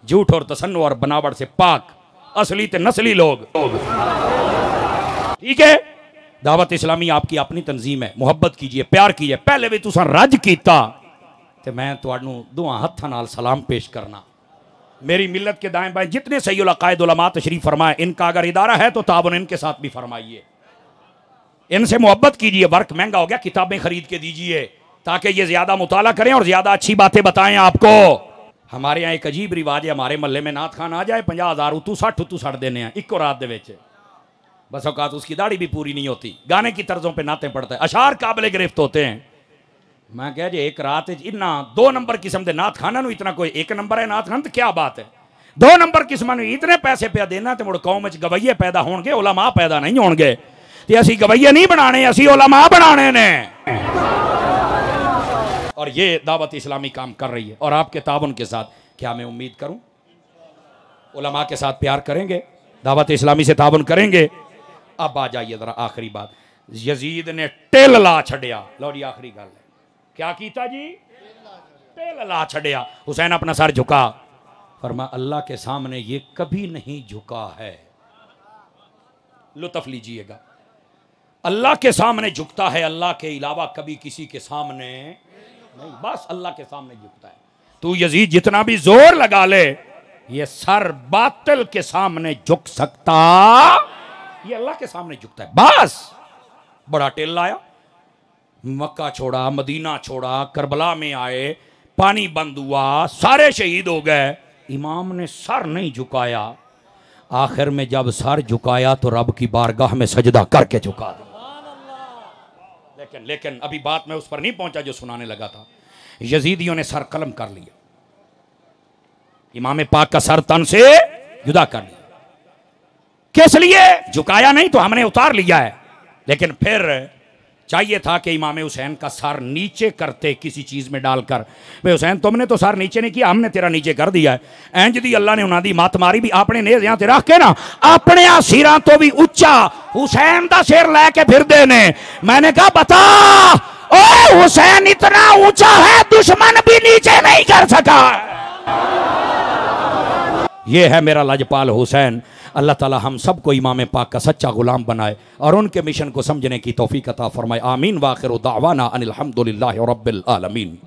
झूठ और तसन्नु और बनावट से पाक, असली ते नस्ली लोग। ठीक है? दावत इस्लामी आपकी अपनी तंजीम है। मुहब्बत कीजिए, प्यार कीजिए। पहले भी तुसा रज कीता ते मैं तुहानू दुआ हत्थां नाल सलाम पेश करना। मेरी मिल्लत के दाएं बाएं जितने सैय्युल अकायद उलमा तशरीफ फरमाए, इनका अगर इदारा है तो ताबन इनके साथ भी फरमाइए। इनसे मोहब्बत कीजिए। वर्क महंगा हो गया, किताबें खरीद के दीजिए ताकि ये ज्यादा मुताला करें और ज्यादा अच्छी बातें बताएं आपको। हमारे यहाँ एक अजीब रिवाज है, हमारे मोहल्ले में नात खान आ जाए 50,000 उतू 60 सड़ देने हैं इको रात दे विच। बस औकात उसकी दाढ़ी भी पूरी नहीं होती, गाने की तर्जों पे नाते पड़ता है, अशार काबिल गिरफ्त होते हैं। मैं कह जे एक रात इन्ना 2 नंबर किस्म के नात खाना इतना कोई 1 नंबर है नात खान तो क्या बात है। 2 नंबर किस्म इतने पैसे पे देना तो मुड़ कौम में गवैये पैदा होंगे, उलमा पैदा नहीं होंगे। तो असी गवैये नहीं बनाने, असी उलमा बनाने ने। और ये दावत इस्लामी काम कर रही है और आपके ताबन के साथ। क्या मैं उम्मीद करूं उलमा के साथ प्यार करेंगे, दावत इस्लामी से ताबन करेंगे। अब आ जाइए जरा आखिरी बात। यजीद ने टेल ला छड़िया। लो जी आखिरी गल है, क्या कीता जी? टेल ला छड़िया। हुसैन अपना सर झुका, फरमा अल्लाह के सामने ये कभी नहीं झुका है। लुत्फ लीजिएगा, अल्लाह के सामने झुकता है, अल्लाह के अलावा कभी किसी के सामने नहीं, बस अल्लाह के सामने झुकता है। तू यजीद जितना भी जोर लगा ले, ये सर बातिल के सामने झुक सकता, ये अल्लाह के सामने झुकता है बस। बड़ा टेल लाया, मक्का छोड़ा, मदीना छोड़ा, करबला में आए, पानी बंद हुआ, सारे शहीद हो गए, इमाम ने सर नहीं झुकाया। आखिर में जब सर झुकाया तो रब की बारगाह में सजदा करके झुका दिया। लेकिन अभी बात मैं उस पर नहीं पहुंचा जो सुनाने लगा था। यजीदियों ने सर कलम कर लिया, इमाम पाक का सर तन से जुदा कर लिया। किस लिए? झुकाया नहीं तो हमने उतार लिया है, लेकिन फिर चाहिए था कि इमाम हुसैन का सर नीचे करते किसी चीज में डालकर। भाई हुसैन तुमने तो सर नीचे नहीं किया, हमने तेरा नीचे कर दिया है। इंज दी अल्लाह ने उन्हां दी मत मारी भी अपने नेज यहां ते रख के ना अपने सिरां तो भी उच्चा हुसैन दा सिर लेके फिरदे ने। मैंने कहा बता, ओ हुसैन इतना ऊंचा है दुश्मन भी नीचे नहीं कर सका। ये है मेरा लजपाल हुसैन। अल्लाह ताला हम सबको इमाम पाक का सच्चा गुलाम बनाए और उनके मिशन को समझने की तौफीक अता फरमाए। आमीन। वाखिर दावाना अनिल हम्दुलिल्लाहि रब्बिल आलमीन।